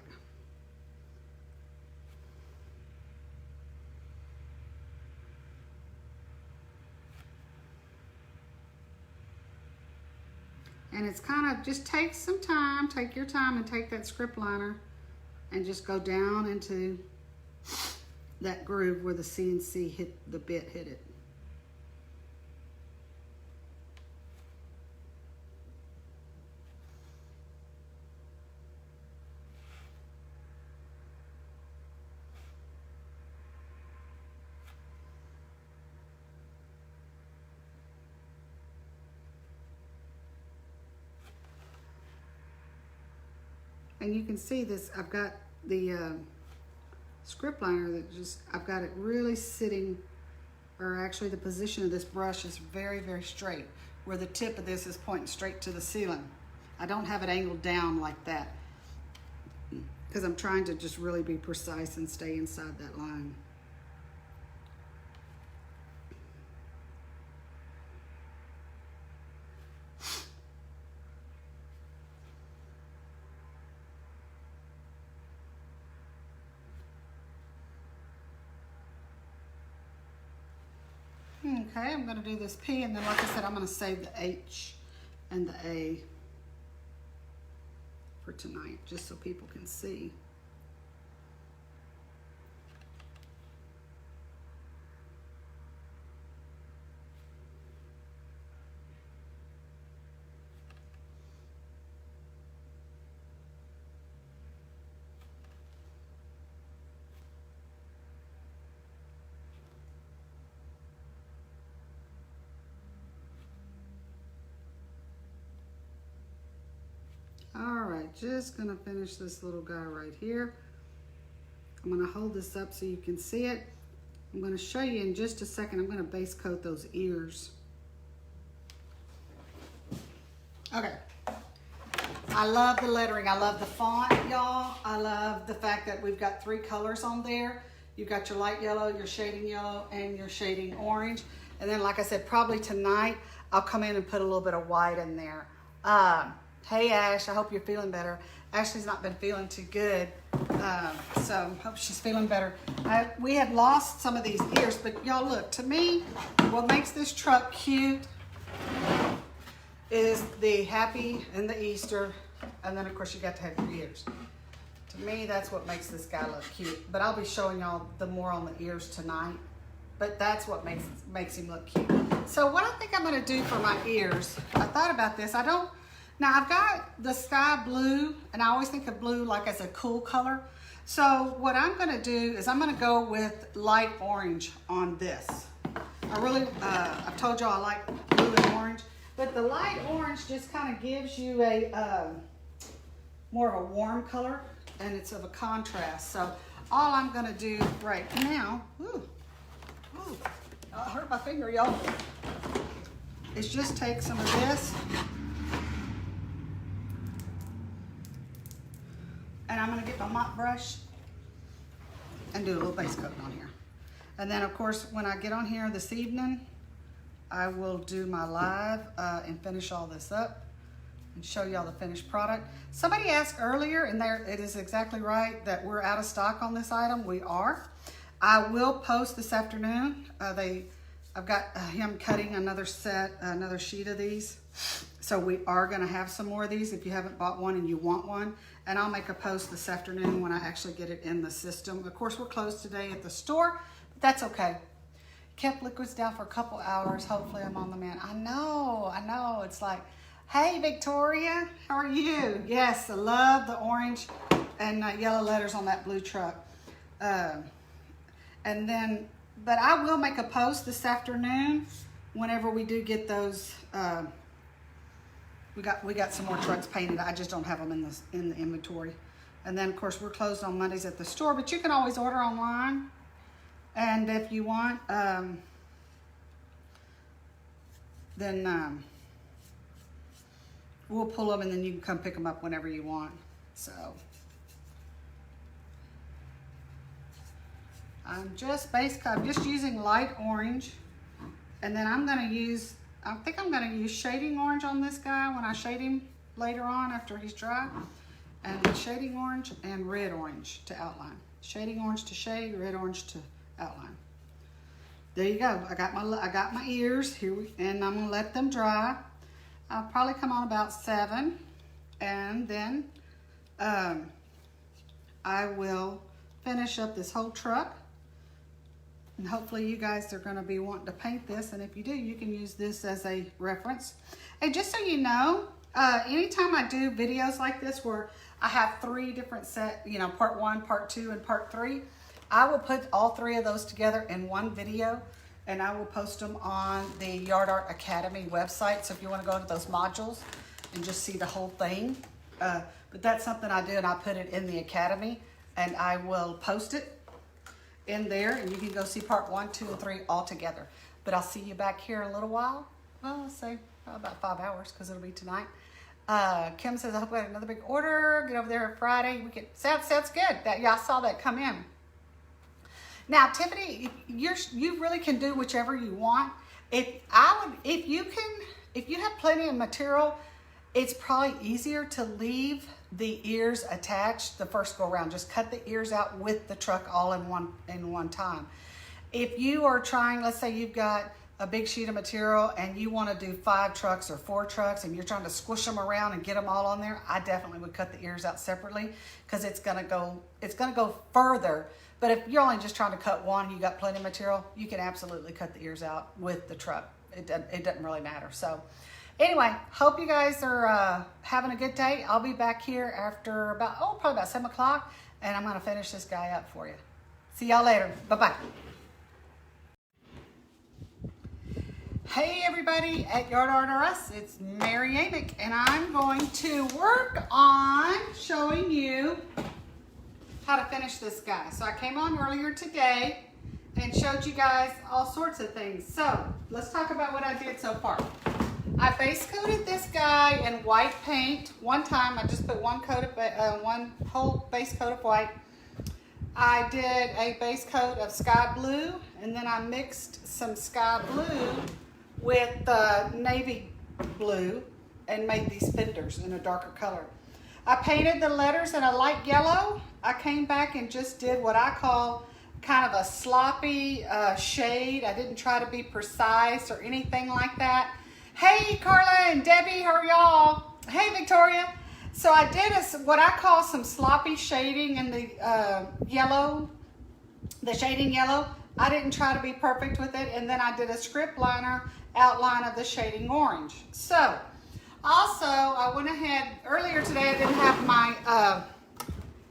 And it's kind of, just take some time, take your time and take that script liner and just go down into that groove where the CNC hit, the bit hit it. And you can see this, I've got the script liner that just, I've got it really sitting, or actually the position of this brush is very, very straight, where the tip of this is pointing straight to the ceiling. I don't have it angled down like that, because I'm trying to just really be precise and stay inside that line. Okay, I'm going to do this P, and then like I said, I'm going to save the H and the A for tonight, just so people can see. All right, just gonna finish this little guy right here. I'm gonna hold this up so you can see it. I'm gonna show you in just a second. I'm gonna base coat those ears. Okay. I love the lettering. I love the font, y'all. I love the fact that we've got 3 colors on there. You've got your light yellow, your shading yellow, and your shading orange. And then, like I said, probably tonight, I'll come in and put a little bit of white in there. Hey Ash, I hope you're feeling better. Ashley's not been feeling too good, so hope she's feeling better. We had lost some of these ears, but y'all look, to me, what makes this truck cute is the Happy and the Easter, and then of course you got to have your ears. To me, that's what makes this guy look cute, but I'll be showing y'all the more on the ears tonight, but that's what makes him look cute. So what I think I'm gonna do for my ears, I thought about this, now I've got the sky blue, and I always think of blue like as a cool color. So what I'm gonna do is I'm gonna go with light orange on this. I've told y'all I like blue and orange, but the light orange just kind of gives you a more of a warm color, and it's of a contrast. So all I'm gonna do right now, I hurt my finger, y'all, is just take some of this, and I'm gonna get my mop brush and do a little base coat on here. And then of course, when I get on here this evening, I will do my live and finish all this up and show y'all the finished product. Somebody asked earlier, and it is exactly right, that we're out of stock on this item. We are. I will post this afternoon. I've got him cutting another sheet of these. So we are gonna have some more of these if you haven't bought one and you want one. And I'll make a post this afternoon when I actually get it in the system. Of course, we're closed today at the store, but that's okay. Kept liquids down for a couple hours. Hopefully I'm on the mend. I know. It's like, hey, Victoria, how are you? Yes, I love the orange and yellow letters on that blue truck. And then, but I will make a post this afternoon whenever we do get those. We got some more trucks painted. I just don't have them in the inventory. And then, of course, we're closed on Mondays at the store, but you can always order online. And if you want, then we'll pull them, and then you can come pick them up whenever you want. So I'm just using light orange, and then I think I'm gonna use shading orange on this guy when I shade him later on after he's dry. And shading orange and red orange to outline. Shading orange to shade, red orange to outline. There you go. I got my ears here, and I'm gonna let them dry. I'll probably come on about 7, and then I will finish up this whole truck. And hopefully you guys are gonna be wanting to paint this, and if you do, you can use this as a reference. And just so you know, anytime I do videos like this where I have 3 different set, you know, part 1, part 2, and part 3, I will put all 3 of those together in one video, and I will post them on the Yard Art Academy website. So if you want to go to those modules and just see the whole thing, but that's something I do, and I put it in the Academy, and I will post it in there, and you can go see part 1, 2, and 3 all together. But I'll see you back here in a little while. Well, let's say about 5 hours, because it'll be tonight. Kim says, I hope we had another big order. Get over there Friday. Sounds good. I saw that come in. Now, Tiffany, you really can do whichever you want. If you have plenty of material, it's probably easier to leave the ears attached the first go around. Just cut the ears out with the truck all in one time. If you are trying, let's say you've got a big sheet of material and you want to do 5 trucks or 4 trucks and you're trying to squish them around and get them all on there, I definitely would cut the ears out separately, because it's gonna go further. But if you're only just trying to cut one, you got plenty of material, you can absolutely cut the ears out with the truck. It doesn't really matter. So anyway, hope you guys are having a good day. I'll be back here after probably about 7 o'clock, and I'm gonna finish this guy up for you. See y'all later. Bye-bye. Hey everybody at Yard Art or Us, it's Mary Amick, and I'm going to work on showing you how to finish this guy. So I came on earlier today and showed you guys all sorts of things. So let's talk about what I did so far. I base coated this guy in white paint. One time I just put one whole base coat of white. I did a base coat of sky blue, and then I mixed some sky blue with navy blue and made these fenders in a darker color. I painted the letters in a light yellow. I came back and just did what I call kind of a sloppy shade. I didn't try to be precise or anything like that. Hey Carla and Debbie, how are y'all? Hey Victoria. So I did what I call some sloppy shading in the yellow, the shading yellow. I didn't try to be perfect with it, and then I did a script liner outline of the shading orange. So also I went ahead, earlier today I didn't have my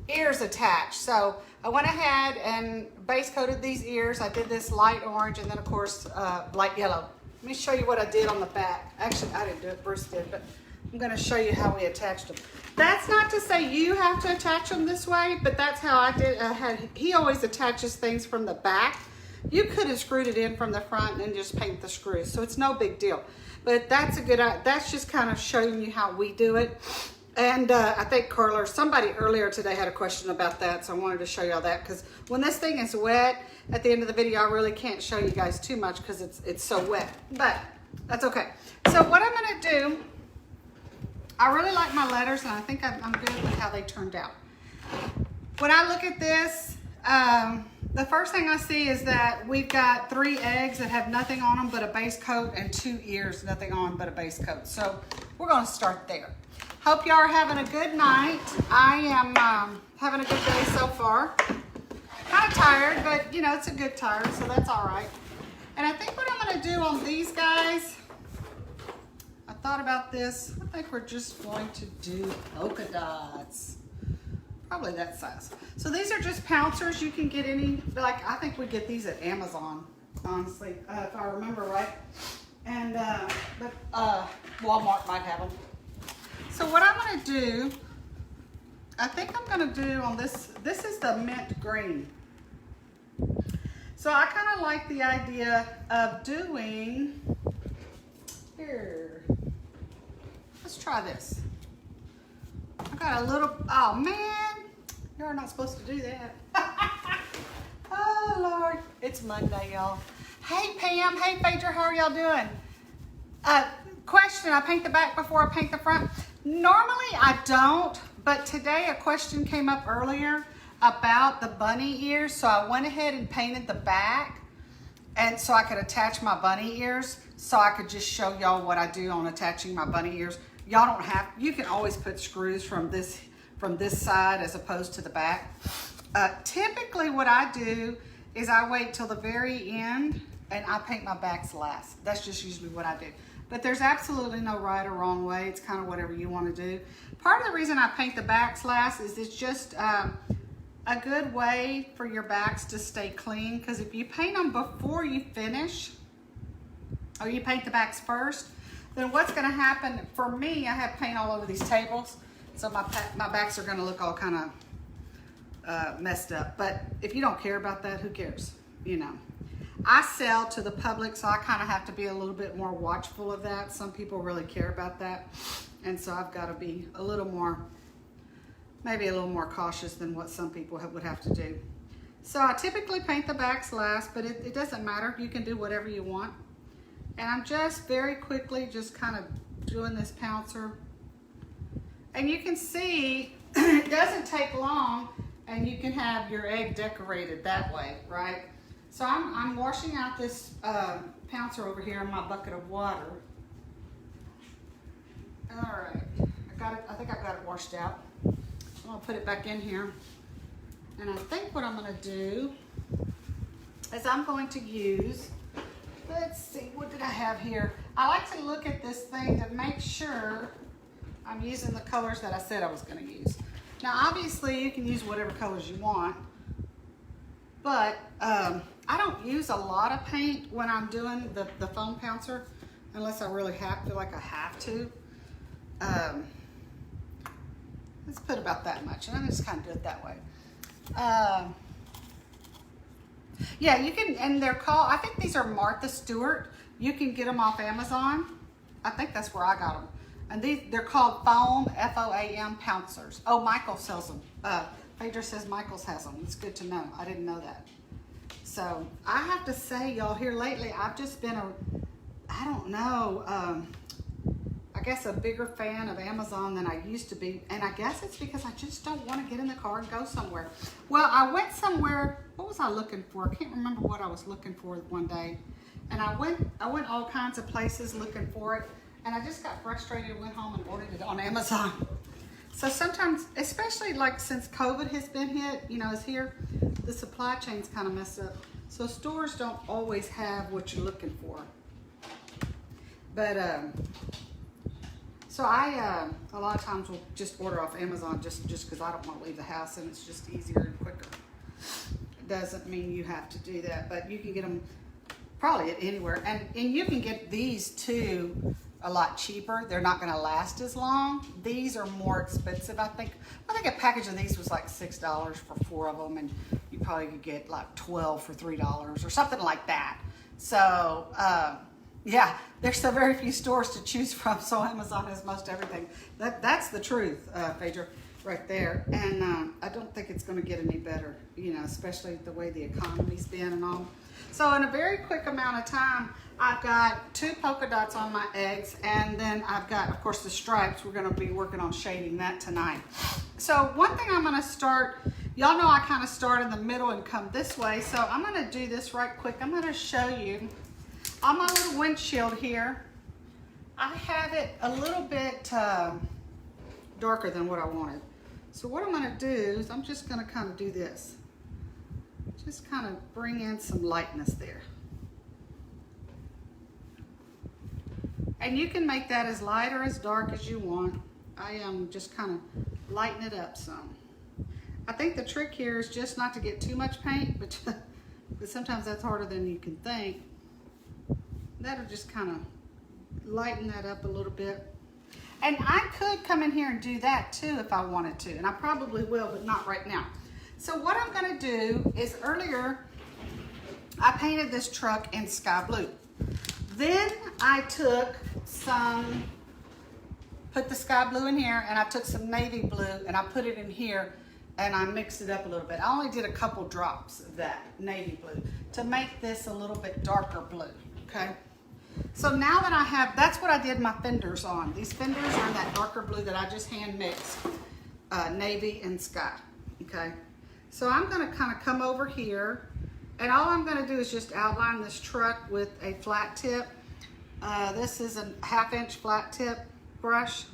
ears attached, so I went ahead and base coated these ears. I did this light orange, and then of course light yellow. Let me show you what I did on the back. Actually, I didn't do it, Bruce did, but I'm going to show you how we attached them. That's not to say you have to attach them this way, but that's how I did. He always attaches things from the back. You could have screwed it in from the front and just paint the screws, so it's no big deal. But that's just kind of showing you how we do it. And I think Carla or somebody earlier today had a question about that, so I wanted to show you all that, because when this thing is wet, at the end of the video, I really can't show you guys too much because it's so wet, but that's okay. So what I'm going to do, I really like my letters, and I think I'm good with how they turned out. When I look at this, the first thing I see is that we've got 3 eggs that have nothing on them but a base coat, and 2 ears, nothing on but a base coat. So we're going to start there. Hope y'all are having a good night. I am having a good day so far. Kind of tired, but you know, it's a good tired, so that's all right. And I think what I'm gonna do on these guys, I thought about this. I think we're just going to do polka dots. Probably that size. So these are just pouncers. You can get any, like I think we get these at Amazon, honestly, if I remember right. And, but Walmart might have them. So what I'm gonna do, I think I'm gonna do on this is the mint green. So I kind of like the idea of doing, here, let's try this. I got a little, oh man, you're not supposed to do that. Oh Lord, it's Monday, y'all. Hey Pam, hey Phaedra, how are y'all doing? Question, I paint the back before I paint the front. Normally I don't, but today a question came up earlier about the bunny ears, so I went ahead and painted the back, and so I could attach my bunny ears, so I could just show y'all what I do on attaching my bunny ears. Y'all don't have, you can always put screws from this side as opposed to the back. Typically what I do is I wait till the very end and I paint my backs last. That's just usually what I do. But there's absolutely no right or wrong way. It's kind of whatever you want to do. Part of the reason I paint the backs last is it's just a good way for your backs to stay clean, because if you paint them before you finish, or you paint the backs first, then what's going to happen, for me, I have paint all over these tables, so my backs are going to look all kind of messed up. But if you don't care about that, who cares, you know. I sell to the public, so I kind of have to be a little bit more watchful of that. Some people really care about that, and so I've got to be a little more, maybe a little more cautious than what some people would have to do. So I typically paint the backs last, but it doesn't matter. You can do whatever you want. And I'm just very quickly just kind of doing this pouncer. And you can see it doesn't take long, and you can have your egg decorated that way, right? So I'm washing out this pouncer over here in my bucket of water. All right, I think I've got it washed out. I'm gonna put it back in here. And I think what I'm gonna do is I'm going to use, let's see, what did I have here? I like to look at this thing to make sure I'm using the colors that I said I was gonna use. Now obviously you can use whatever colors you want, but I don't use a lot of paint when I'm doing the foam pouncer, unless I really feel like I have to. Let's put about that much, and I'm just kind of do it that way. Yeah, you can, and they're called, I think these are Martha Stewart. You can get them off Amazon. I think that's where I got them. And they're called foam, F-O-A-M pouncers. Oh, Michael sells them. Phaedra says Michael's has them. It's good to know. I didn't know that. So I have to say, y'all, here lately, I've just been I don't know, I guess a bigger fan of Amazon than I used to be. And I guess it's because I just don't want to get in the car and go somewhere. Well, I went somewhere, what was I looking for? I can't remember what I was looking for one day. And I went all kinds of places looking for it. And I just got frustrated and went home and ordered it on Amazon. So sometimes, especially like since COVID has been hit, you know, is here, the supply chain's kind of messed up. So stores don't always have what you're looking for. But, so I, a lot of times will just order off Amazon just because I don't want to leave the house, and it's just easier and quicker. It doesn't mean you have to do that, but you can get them probably at anywhere. And you can get these too a lot cheaper. They're not going to last as long. These are more expensive. I think a package of these was like $6 for 4 of them, and you probably could get like 12 for $3 or something like that. So yeah, there's so very few stores to choose from, so Amazon has most everything. That's the truth, Phaedra, right there. And I don't think it's going to get any better, you know, especially the way the economy's been and all. So in a very quick amount of time, I've got 2 polka dots on my eggs, and then I've got, of course, the stripes. We're going to be working on shading that tonight. So one thing I'm going to start, y'all know I kind of start in the middle and come this way, so I'm going to do this right quick. I'm going to show you on my little windshield here. I have it a little bit darker than what I wanted. So what I'm going to do is I'm just going to kind of do this. Just kind of bring in some lightness there. And you can make that as light or as dark as you want. I am just kind of lighten it up some. I think the trick here is just not to get too much paint, but sometimes that's harder than you can think. That'll just kind of lighten that up a little bit. And I could come in here and do that too if I wanted to, and I probably will, but not right now. So what I'm gonna do is, earlier I painted this truck in sky blue. Then I took put the sky blue in here, and I took some navy blue and I put it in here, and I mixed it up a little bit. I only did a couple drops of that navy blue to make this a little bit darker blue, okay? So now that I have, that's what I did my fenders on. These fenders are in that darker blue that I just hand mixed, navy and sky, okay? So I'm gonna kind of come over here, and all I'm gonna do is just outline this truck with a flat tip. This is a 1/2" flat tip brush.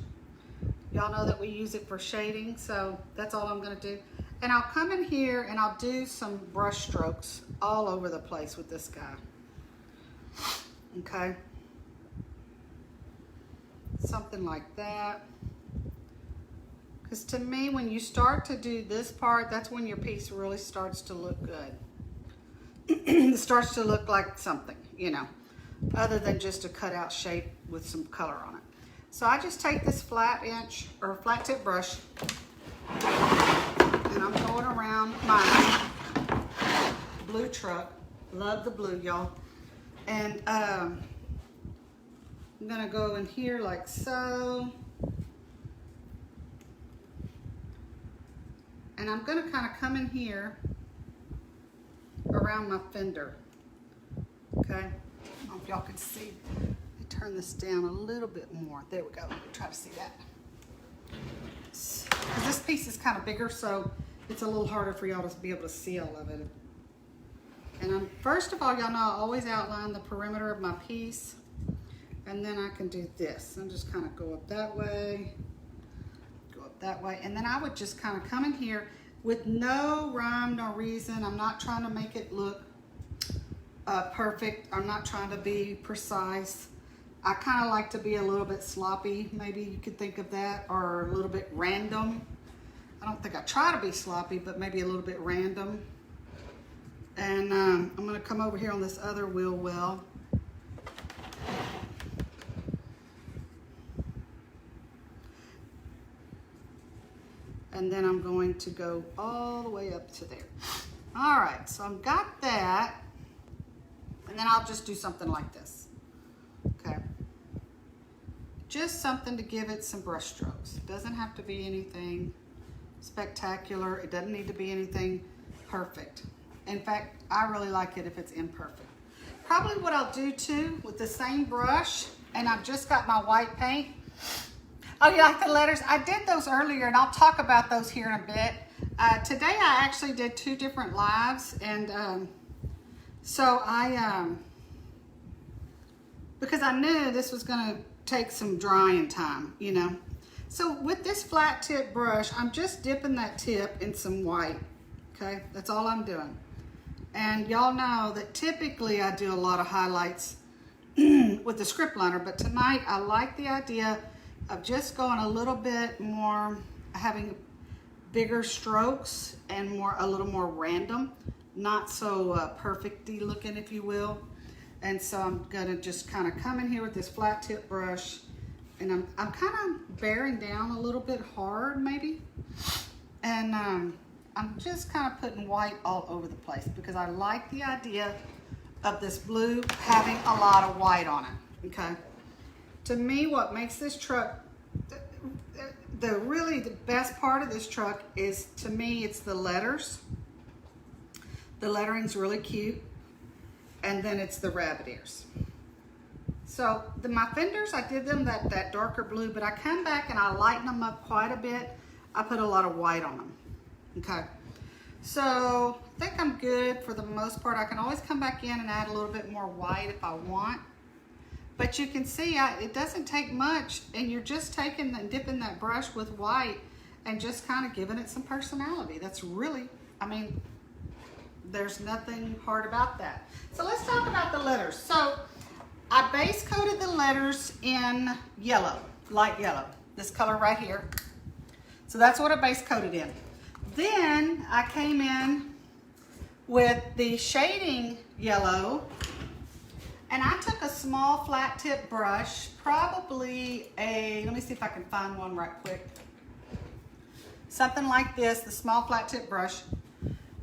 Y'all know that we use it for shading, so that's all I'm gonna do. And I'll come in here and I'll do some brush strokes all over the place with this guy. Okay, something like that. Because to me, when you start to do this part, that's when your piece really starts to look good. It starts to look like something, you know, other than just a cutout shape with some color on it. So I just take this flat tip brush, and I'm going around my blue truck. Love the blue, y'all. And I'm gonna go in here like so. And I'm gonna kind of come in here around my fender, okay? I don't know if y'all can see. Let me turn this down a little bit more. There we go, try to see that. Because this piece is kind of bigger, so it's a little harder for y'all to be able to see all of it. And first of all, y'all know I always outline the perimeter of my piece, and then I can do this. And just kind of go up that way, and then I would just kind of come in here with no rhyme, no reason. I'm not trying to make it look perfect. I'm not trying to be precise. I kind of like to be a little bit sloppy. Maybe you could think of that, or a little bit random. I don't think I try to be sloppy, but maybe a little bit random. And I'm gonna come over here on this other wheel well. And then I'm going to go all the way up to there. All right, so I've got that. And then I'll just do something like this, okay? Just something to give it some brush strokes. It doesn't have to be anything spectacular. It doesn't need to be anything perfect. In fact, I really like it if it's imperfect. Probably what I'll do too, with the same brush, and I've just got my white paint. Oh, you like the letters? I did those earlier, and I'll talk about those here in a bit. Today I actually did 2 different lives, and so because I knew this was gonna take some drying time, you know. So with this flat tip brush, I'm just dipping that tip in some white, okay? That's all I'm doing. And y'all know that typically I do a lot of highlights with the script liner, but tonight I like the idea of just going a little bit more, having bigger strokes and a little more random, not so perfecty looking, if you will. And so I'm gonna just kind of come in here with this flat tip brush, and I'm kind of bearing down a little bit hard maybe. And I'm just kind of putting white all over the place because I like the idea of this blue having a lot of white on it, okay? To me, what makes this truck, the best part of this truck is, to me, it's the letters. The lettering's really cute. And then it's the rabbit ears. So my fenders, I did them that darker blue, but I come back and I lighten them up quite a bit. I put a lot of white on them, okay? So I think I'm good for the most part. I can always come back in and add a little bit more white if I want. But you can see it doesn't take much, and you're just taking and dipping that brush with white and just kind of giving it some personality. That's really, I mean, there's nothing hard about that. So let's talk about the letters. So I base coated the letters in yellow, light yellow, this color right here. So that's what I base coated in. Then I came in with the shading yellow, and I took a small flat tip brush, probably let me see if I can find one right quick. Something like this, the small flat tip brush.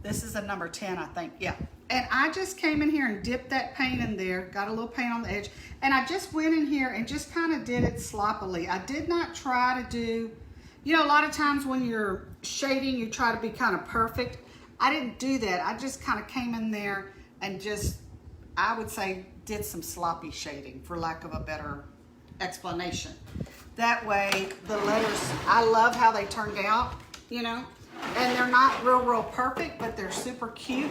This is a number 10, I think, yeah. And I just came in here and dipped that paint in there, got a little paint on the edge, and I just went in here and just kind of did it sloppily. I did not try to do, you know, a lot of times when you're shading, you try to be kind of perfect. I didn't do that. I just kind of came in there and just, I would say, did some sloppy shading, for lack of a better explanation. That way, the letters, I love how they turned out, you know, and they're not real perfect, but they're super cute.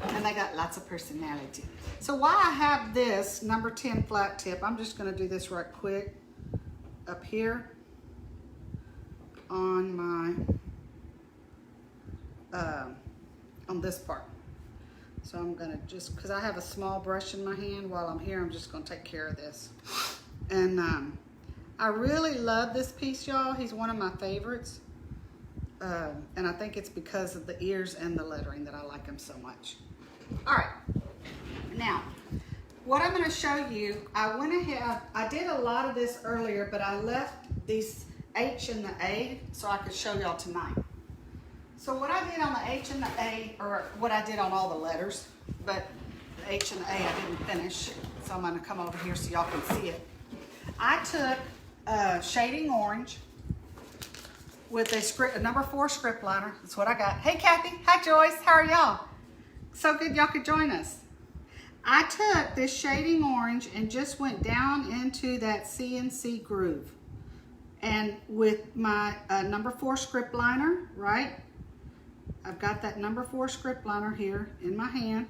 And they got lots of personality. So while I have this number 10 flat tip, I'm just gonna do this right quick up here on my, on this part. So I'm gonna just, cause I have a small brush in my hand while I'm here, I'm just gonna take care of this. And I really love this piece, y'all. He's one of my favorites. And I think it's because of the ears and the lettering that I like him so much. All right, now what I'm going to show you, I went ahead, I did a lot of this earlier, but I left these H and the A so I could show y'all tonight. So what I did on the H and the A, or what I did on all the letters, but the H and the A I didn't finish, so I'm going to come over here so y'all can see it. I took shading orange with a number 4 script liner. That's what I got. Hey Kathy, hi Joyce, how are y'all? So good y'all could join us. I took this shading orange and just went down into that CNC groove. And with my number 4 script liner, right? I've got that number 4 script liner here in my hand.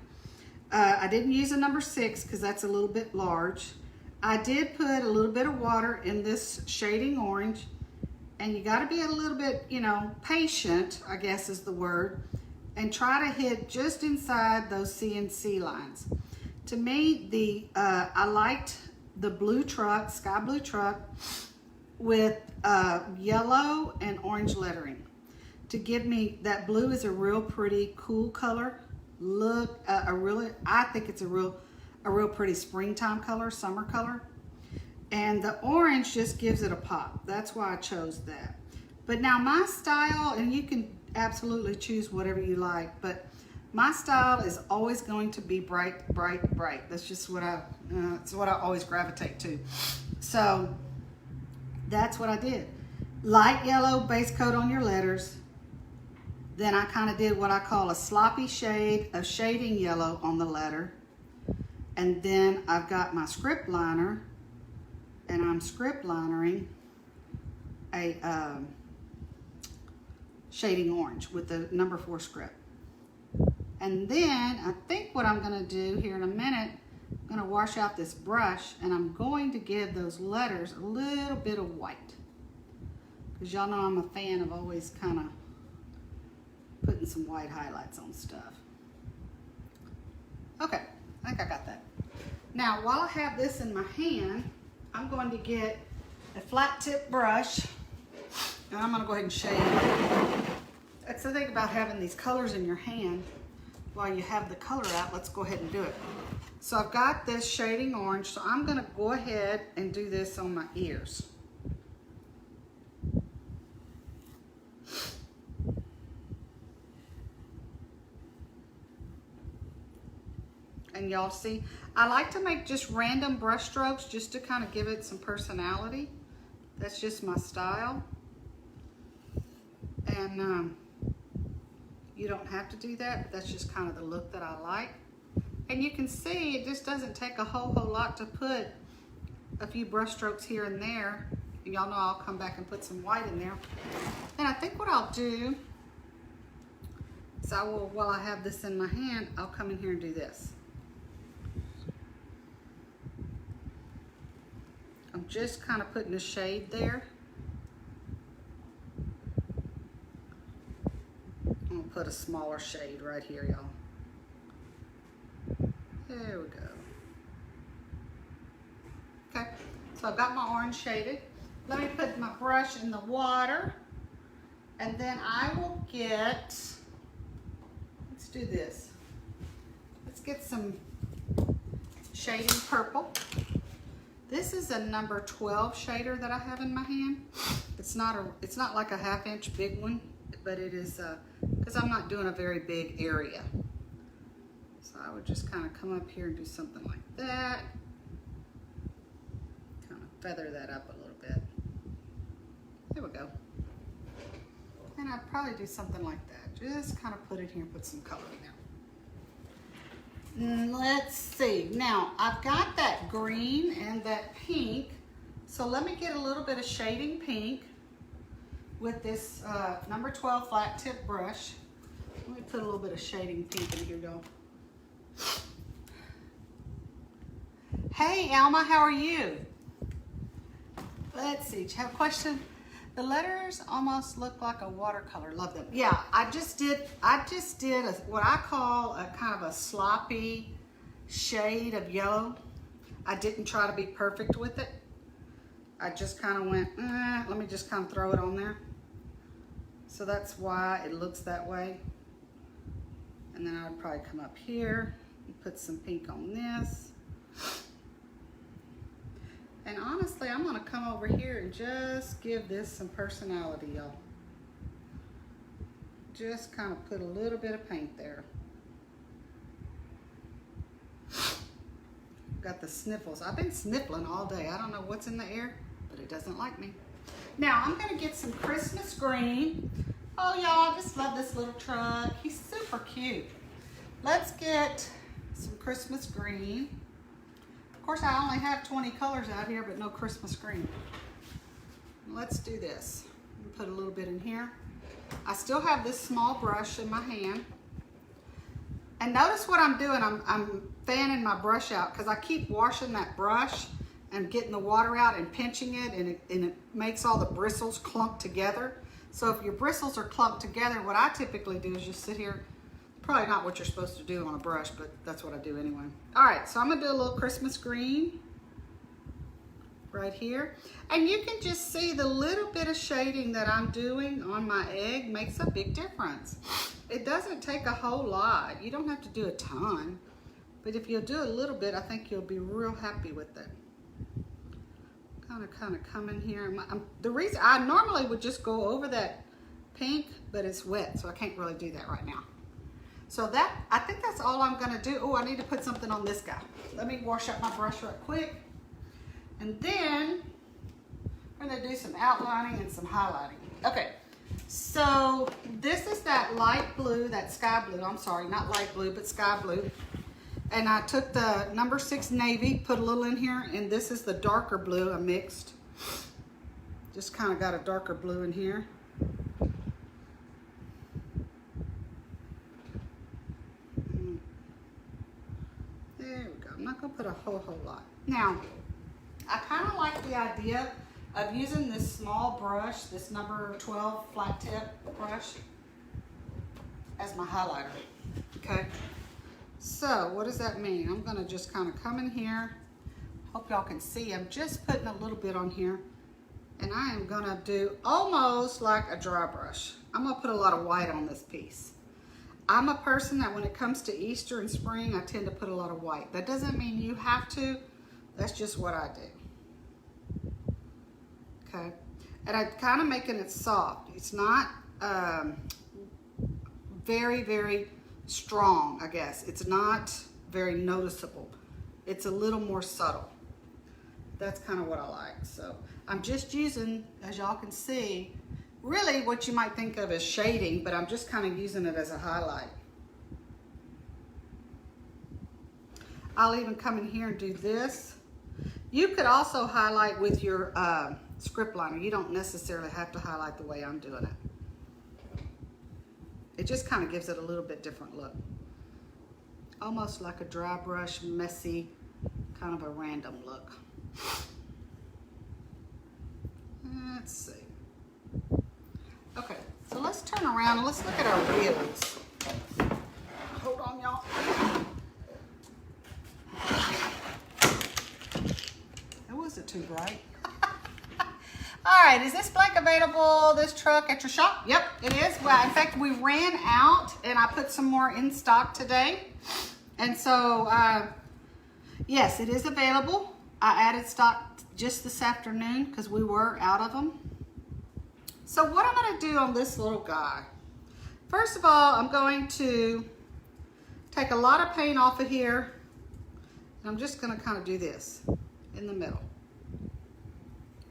I didn't use a number 6 because that's a little bit large. I did put a little bit of water in this shading orange, and you got to be a little bit, you know, patient, I guess is the word, and try to hit just inside those CNC lines. To me, I liked the blue truck, sky blue truck, with yellow and orange lettering. To give me, that blue is a real pretty, cool color. Look, I think it's a real pretty springtime color, summer color. And the orange just gives it a pop. That's why I chose that. But now my style, and you can absolutely choose whatever you like, but my style is always going to be bright, bright, bright. That's just what it's what I always gravitate to. So that's what I did. Light yellow base coat on your letters. Then I kind of did what I call a sloppy shade of shading yellow on the letter. And then I've got my script liner, and I'm script linering a shading orange with the number 4 script. And then I think what I'm gonna do here in a minute, I'm gonna wash out this brush, and I'm going to give those letters a little bit of white. Because y'all know I'm a fan of always kind of putting some white highlights on stuff. Okay, I think I got that. Now, while I have this in my hand, I'm going to get a flat tip brush, and I'm gonna go ahead and shade. That's the thing about having these colors in your hand. While you have the color out, let's go ahead and do it. So I've got this shading orange, so I'm gonna go ahead and do this on my ears. And y'all see, I like to make just random brush strokes just to kind of give it some personality. That's just my style. And you don't have to do that, but that's just kind of the look that I like. And you can see it just doesn't take a whole lot to put a few brush strokes here and there. And y'all know I'll come back and put some white in there. And I think what I'll do is I will, while I have this in my hand, I'll come in here and do this. I'm just kind of putting a shade there. I'm gonna put a smaller shade right here, y'all. There we go. So I've got my orange shaded. Let me put my brush in the water, and then I will get, let's do this. Let's get some shading purple. This is a number 12 shader that I have in my hand. It's not like a 1/2 inch big one, but it is because I'm not doing a very big area. So I would just kind of come up here and do something like that. Kind of feather that up a little bit. There we go. And I'd probably do something like that. Just kind of put it here and put some color in there. Let's see. Now, I've got that green and that pink. So let me get a little bit of shading pink with this number 12 flat tip brush. Let me put a little bit of shading pink in here, y'all. Hey, Alma, how are you? Let's see. Do you have a question? The letters almost look like a watercolor. Love them. Yeah, I just did what I call a kind of a sloppy shade of yellow. I didn't try to be perfect with it. I just kind of went, let me just kind of throw it on there. So that's why it looks that way. And then I would probably come up here and put some pink on this. And honestly, I'm gonna come over here and just give this some personality, y'all. Just kind of put a little bit of paint there. Got the sniffles. I've been sniffling all day. I don't know what's in the air, but it doesn't like me. Now, I'm gonna get some Christmas green. Oh, y'all, I just love this little truck. He's super cute. Let's get some Christmas green. Of course, I only have 20 colors out here, but no Christmas green. Let's do this. Put a little bit in here. I still have this small brush in my hand. And notice what I'm doing. I'm fanning my brush out because I keep washing that brush and getting the water out and pinching it, and it makes all the bristles clump together. So if your bristles are clumped together, what I typically do is just sit here. Probably not what you're supposed to do on a brush, but that's what I do anyway. All right, so I'm gonna do a little Christmas green right here. And you can just see the little bit of shading that I'm doing on my egg makes a big difference. It doesn't take a whole lot. You don't have to do a ton, but if you'll do a little bit, I think you'll be real happy with it. Kind of come in here. The reason I normally would just go over that pink, but it's wet, so I can't really do that right now. So I think that's all I'm gonna do. Oh, I need to put something on this guy. Let me wash up my brush right quick. And then we're gonna do some outlining and some highlighting. Okay, so this is that light blue, that sky blue. I'm sorry, not light blue, but sky blue. And I took the number 6 navy, put a little in here, and this is the darker blue I mixed. Just kind of got a darker blue in here. I'm not gonna put a whole lot. Now, I kind of like the idea of using this small brush, this number 12 flat tip brush, as my highlighter, okay? So, what does that mean? I'm gonna just kind of come in here. Hope y'all can see. I'm just putting a little bit on here, and I am gonna do almost like a dry brush. I'm gonna put a lot of white on this piece. I'm a person that when it comes to Easter and spring, I tend to put a lot of white. That doesn't mean you have to. That's just what I do. Okay. And I'm kind of making it soft. It's not very, very strong, I guess. It's not very noticeable. It's a little more subtle. That's kind of what I like. So I'm just using, as y'all can see, really what you might think of as shading, but I'm just kind of using it as a highlight. I'll even come in here and do this. You could also highlight with your script liner. You don't necessarily have to highlight the way I'm doing it. It just kind of gives it a little bit different look. Almost like a dry brush, messy, kind of a random look. Let's see. Okay, so let's turn around and let's look at our wheels. Hold on, y'all. It was a too bright. All right, is this blank available, this truck, at your shop? Yep, it is. Well, in fact, we ran out and I put some more in stock today. And so, yes, it is available. I added stock just this afternoon because we were out of them. So what I'm gonna do on this little guy, first of all, I'm going to take a lot of paint off of here. And I'm just gonna kind of do this in the middle.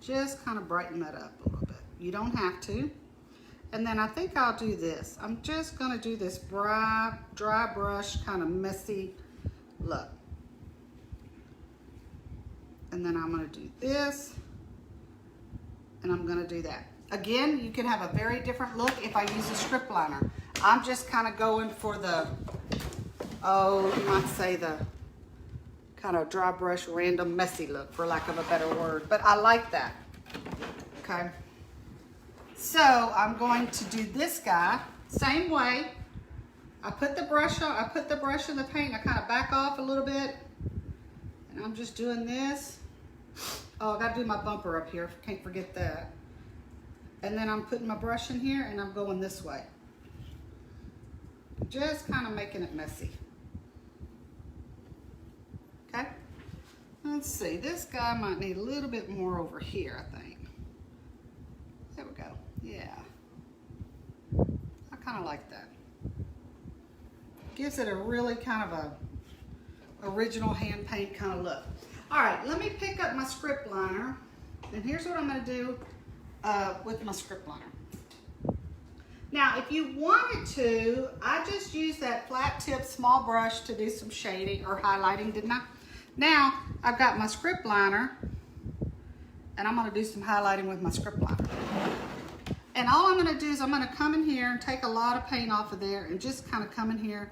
Just kind of brighten that up a little bit. You don't have to. And then I think I'll do this. I'm just gonna do this dry brush, kind of messy look. And then I'm gonna do this, and I'm gonna do that. Again, you can have a very different look if I use a script liner. I'm just kind of going for the, oh, you might say the kind of dry brush, random, messy look, for lack of a better word. But I like that, okay? So I'm going to do this guy, same way. I put the brush on, I put the brush in the paint, I kind of back off a little bit, and I'm just doing this. Oh, I gotta do my bumper up here, can't forget that. And then I'm putting my brush in here and I'm going this way. Just kind of making it messy. Okay, let's see, this guy might need a little bit more over here, I think. There we go, yeah. I kind of like that. Gives it a really kind of a original hand paint kind of look. All right, let me pick up my script liner, and here's what I'm gonna do with my script liner. Now, if you wanted to, I just used that flat tip small brush to do some shading or highlighting, didn't I? Now, I've got my script liner, and I'm gonna do some highlighting with my script liner. And all I'm gonna do is I'm gonna come in here and take a lot of paint off of there and just kind of come in here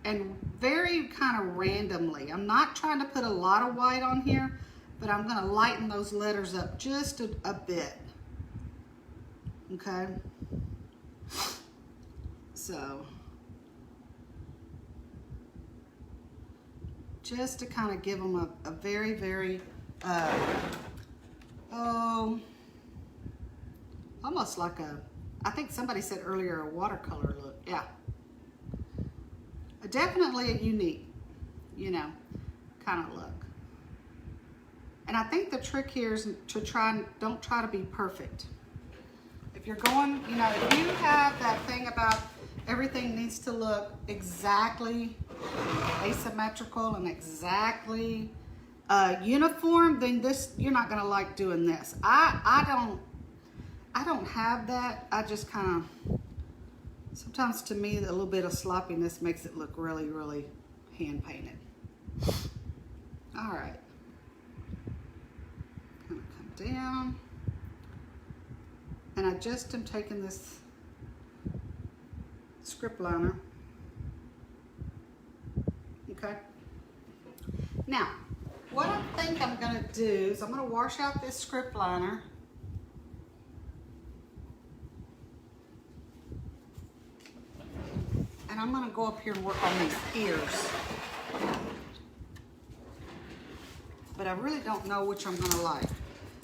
and very kind of randomly. I'm not trying to put a lot of white on here, but I'm gonna lighten those letters up just a bit, okay? So, just to kind of give them a very, very, almost like a, I think somebody said earlier, a watercolor look. Yeah. Definitely a unique, you know, kind of look. And I think the trick here is to don't try to be perfect. If you're going, you know, if you have that thing about everything needs to look exactly asymmetrical and exactly uniform, then you're not gonna like doing this. I don't have that. I just kind of, sometimes to me, a little bit of sloppiness makes it look really, really hand painted. All right. Gonna come down. And I just am taking this script liner. Okay. Now, what I think I'm gonna do is I'm gonna wash out this script liner. And I'm gonna go up here and work on these ears. But I really don't know which I'm gonna like.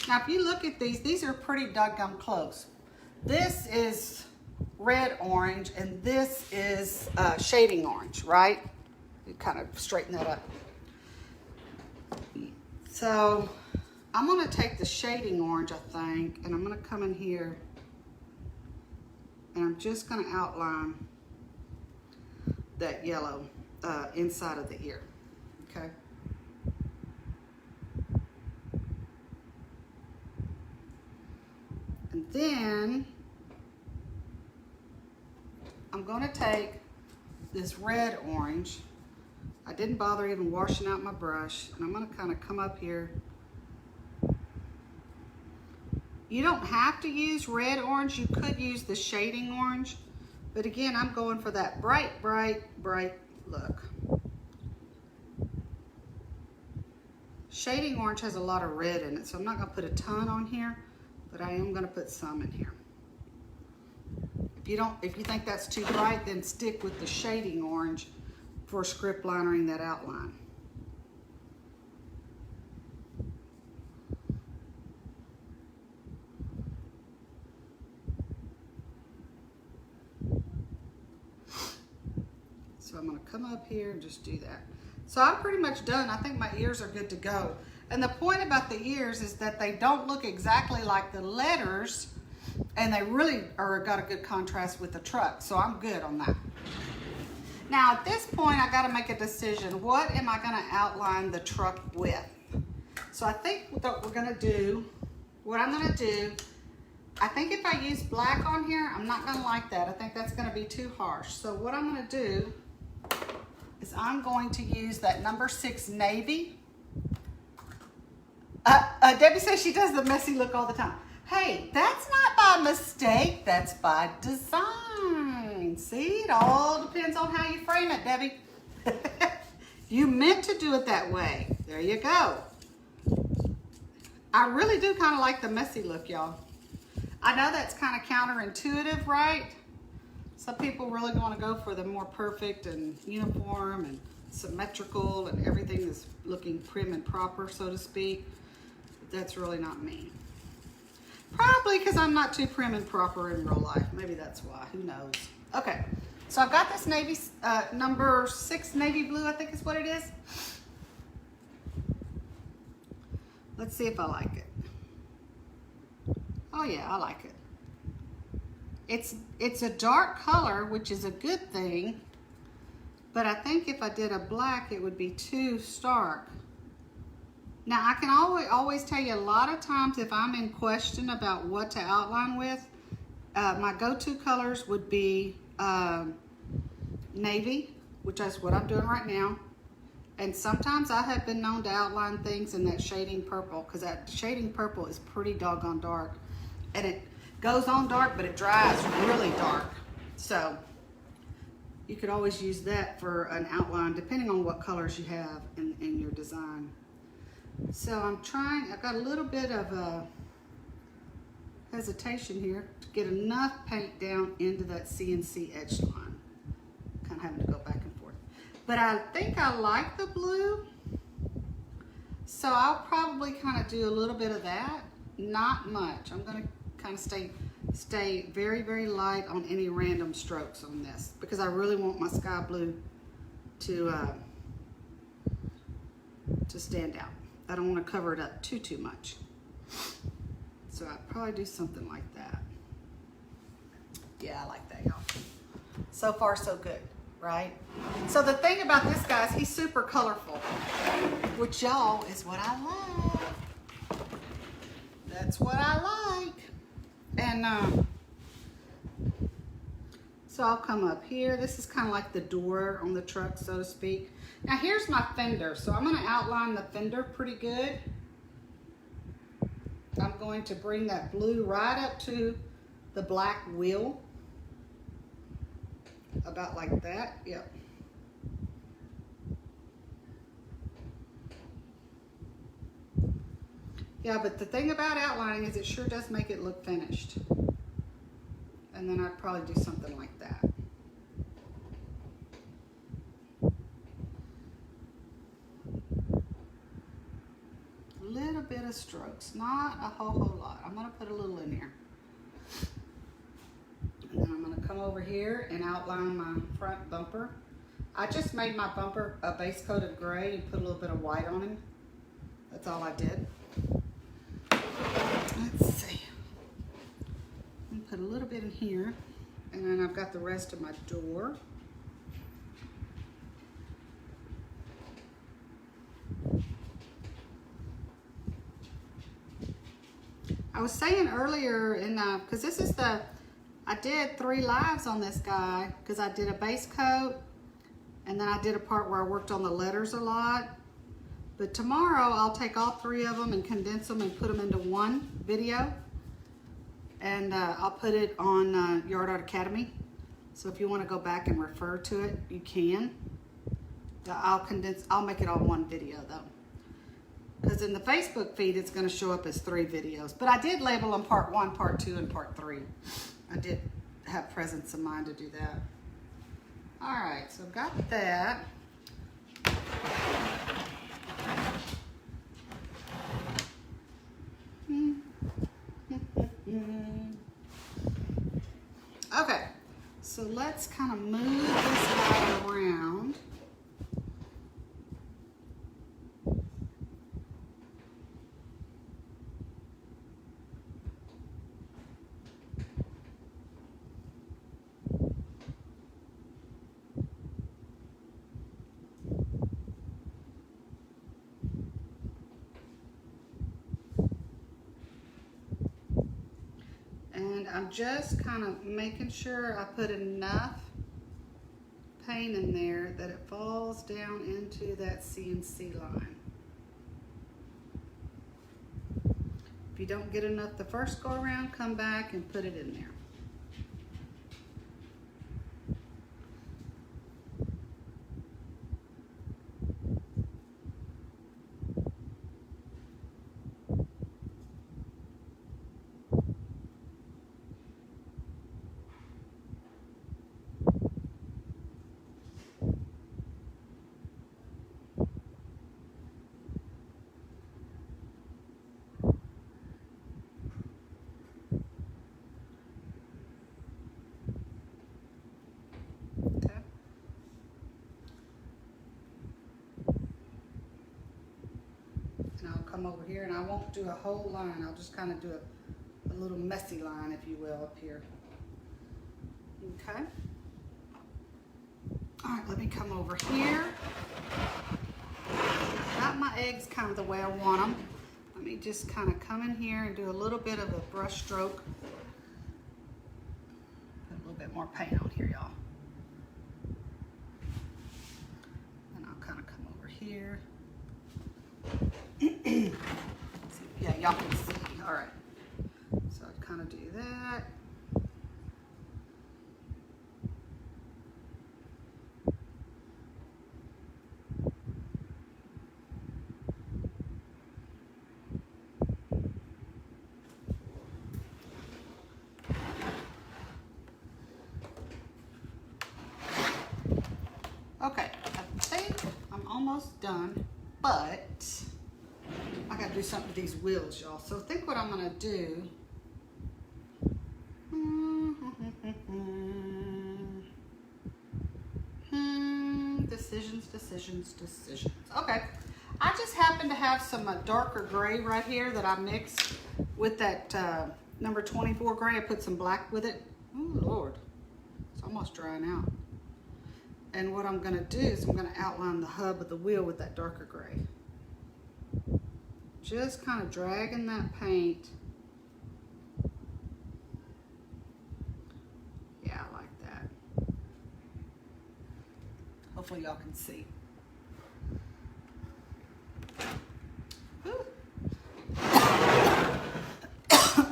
Now, if you look at these are pretty doggone close. This is red orange and this is shading orange, right? You kind of straighten that up. So I'm gonna take the shading orange, I think, and I'm gonna come in here and I'm just gonna outline that yellow inside of the ear, okay? And then I'm gonna take this red orange. I didn't bother even washing out my brush, and I'm gonna kind of come up here. You don't have to use red orange, you could use the shading orange, but again, I'm going for that bright, bright, bright look. Shading orange has a lot of red in it, so I'm not gonna put a ton on here, but I am gonna put some in here. If you think that's too bright, then stick with the shading orange for script linering that outline. come up here and just do that. So I'm pretty much done. I think my ears are good to go. And the point about the ears is that they don't look exactly like the letters, and they really are got a good contrast with the truck. So I'm good on that. Now at this point, I got to make a decision. What am I going to outline the truck with? So I think what we're going to do, what I'm going to do, I think if I use black on here, I'm not going to like that. I think that's going to be too harsh. So what I'm going to do is I'm going to use that number 6 navy. Debbie says she does the messy look all the time. Hey, that's not by mistake, that's by design. See, it all depends on how you frame it, Debbie. You meant to do it that way. There you go. I really do kind of like the messy look, y'all. I know that's kind of counterintuitive, right? Some people really want to go for the more perfect and uniform and symmetrical and everything is looking prim and proper, so to speak. But that's really not me. Probably because I'm not too prim and proper in real life. Maybe that's why, who knows. Okay, so I've got this navy, number 6 navy blue, I think is what it is. Let's see if I like it. Oh yeah, I like it. It's a dark color, which is a good thing, but I think if I did a black, it would be too stark. Now, I can always tell you a lot of times if I'm in question about what to outline with, my go-to colors would be navy, which is what I'm doing right now. And sometimes I have been known to outline things in that shading purple, because that shading purple is pretty doggone dark. And it goes on dark, but it dries really dark. So you could always use that for an outline, depending on what colors you have in your design. So I've got a little bit of a hesitation here to get enough paint down into that CNC edge line. Kind of having to go back and forth. But I think I like the blue. So I'll probably kind of do a little bit of that. Not much. I'm going to kind of stay very, very light on any random strokes on this, because I really want my sky blue to stand out. I don't want to cover it up too much. So I'd probably do something like that. Yeah, I like that, y'all. So far, so good, right? So the thing about this guy is he's super colorful, which, y'all, is what I like. That's what I like. And so I'll come up here. This is kind of like the door on the truck, so to speak. Now here's my fender. So I'm going to outline the fender pretty good. I'm going to bring that blue right up to the black wheel. About like that. Yep. Yeah, but the thing about outlining is it sure does make it look finished. And then I'd probably do something like that. A little bit of strokes, not a whole lot. I'm going to put a little in here. And then I'm going to come over here and outline my front bumper. I just made my bumper a base coat of gray and put a little bit of white on him. That's all I did. Let's see. I'm going to put a little bit in here. And then I've got the rest of my door. I was saying earlier, because this is I did 3 lives on this guy, because I did a base coat, and then I did a part where I worked on the letters a lot. But tomorrow I'll take all 3 of them and condense them and put them into one video. And I'll put it on Yard Art Academy. So if you want to go back and refer to it, you can. I'll make it all one video though. Because in the Facebook feed, it's going to show up as 3 videos. But I did label them part 1, part 2, and part 3. I did have presence of mind to do that. All right, so I've got that. Okay, so let's kind of move this guy around. just kind of making sure I put enough paint in there that it falls down into that CNC line. If you don't get enough the first go around, come back and put it in there. Come over here, and I won't do a whole line. I'll just kind of do a little messy line, if you will, up here. Okay. All right, let me come over here. Got my eggs kind of the way I want them. Let me just kind of come in here and do a little bit of a brush stroke. Put a little bit more paint on here, y'all. And I'll kind of come over here. Yeah, y'all can see. All right. So I'd kind of do that. Okay, I think I'm almost done, but I gotta do something with these wheels, y'all. So think what I'm gonna do. Decisions. Okay, I just happen to have some darker gray right here that I mixed with that number 24 gray. I put some black with it. Oh Lord, it's almost drying out. And what I'm gonna do is I'm gonna outline the hub of the wheel with that darker gray. Just kind of dragging that paint. Yeah, I like that. Hopefully y'all can see.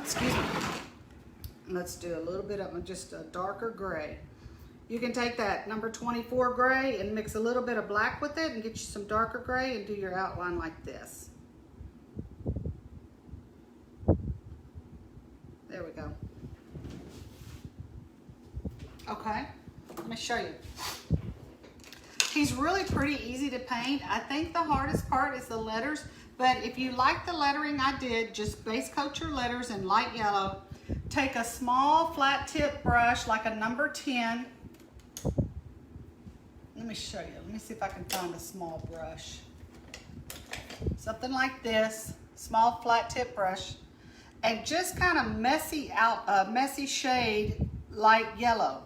Excuse me. Let's do a little bit of just a darker gray. You can take that number 24 gray and mix a little bit of black with it and get you some darker gray and do your outline like this. There we go. Okay, let me show you. He's really pretty easy to paint. I think the hardest part is the letters, but if you like the lettering I did, just base coat your letters in light yellow. Take a small flat tip brush like a number 10. Let me show you. Let me see if I can find a small brush. Something like this, small flat tip brush. And just kind of messy out a messy shade light yellow.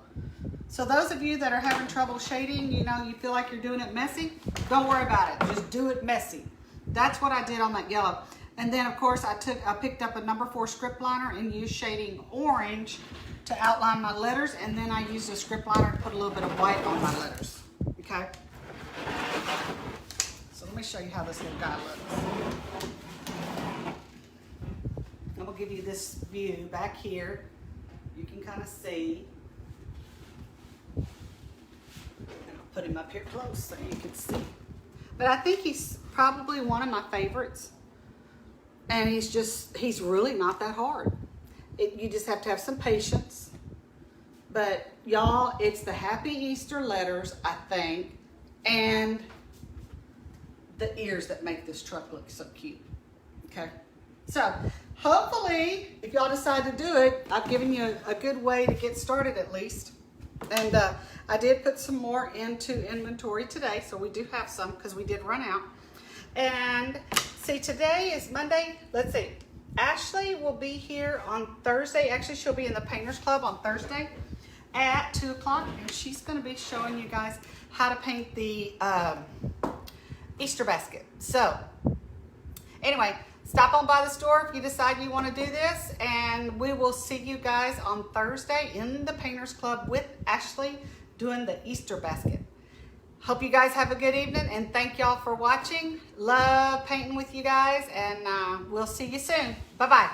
So those of you that are having trouble shading, you know, you feel like you're doing it messy, don't worry about it. Just do it messy. That's what I did on that yellow. And then of course I picked up a number 4 script liner and used shading orange to outline my letters, and then I used a script liner to put a little bit of white on my letters. Okay? So let me show you how this little guy looks. I'm gonna give you this view back here. You can kind of see. And I'll put him up here close so you can see. But I think he's probably one of my favorites. And he's really not that hard. You just have to have some patience. But y'all, it's the Happy Easter letters, I think, and the ears that make this truck look so cute. Okay? So, hopefully, if y'all decide to do it, I've given you a good way to get started at least. And I did put some more into inventory today, so we do have some because we did run out. And see, today is Monday. Let's see. Ashley will be here on Thursday. Actually, she'll be in the Painters Club on Thursday at 2 o'clock, and she's going to be showing you guys how to paint the Easter basket. So, anyway, Stop on by the store if you decide you want to do this, and we will see you guys on Thursday in the Painters Club with Ashley doing the Easter basket. Hope you guys have a good evening, and thank y'all for watching. Love painting with you guys, and we'll see you soon. Bye-bye.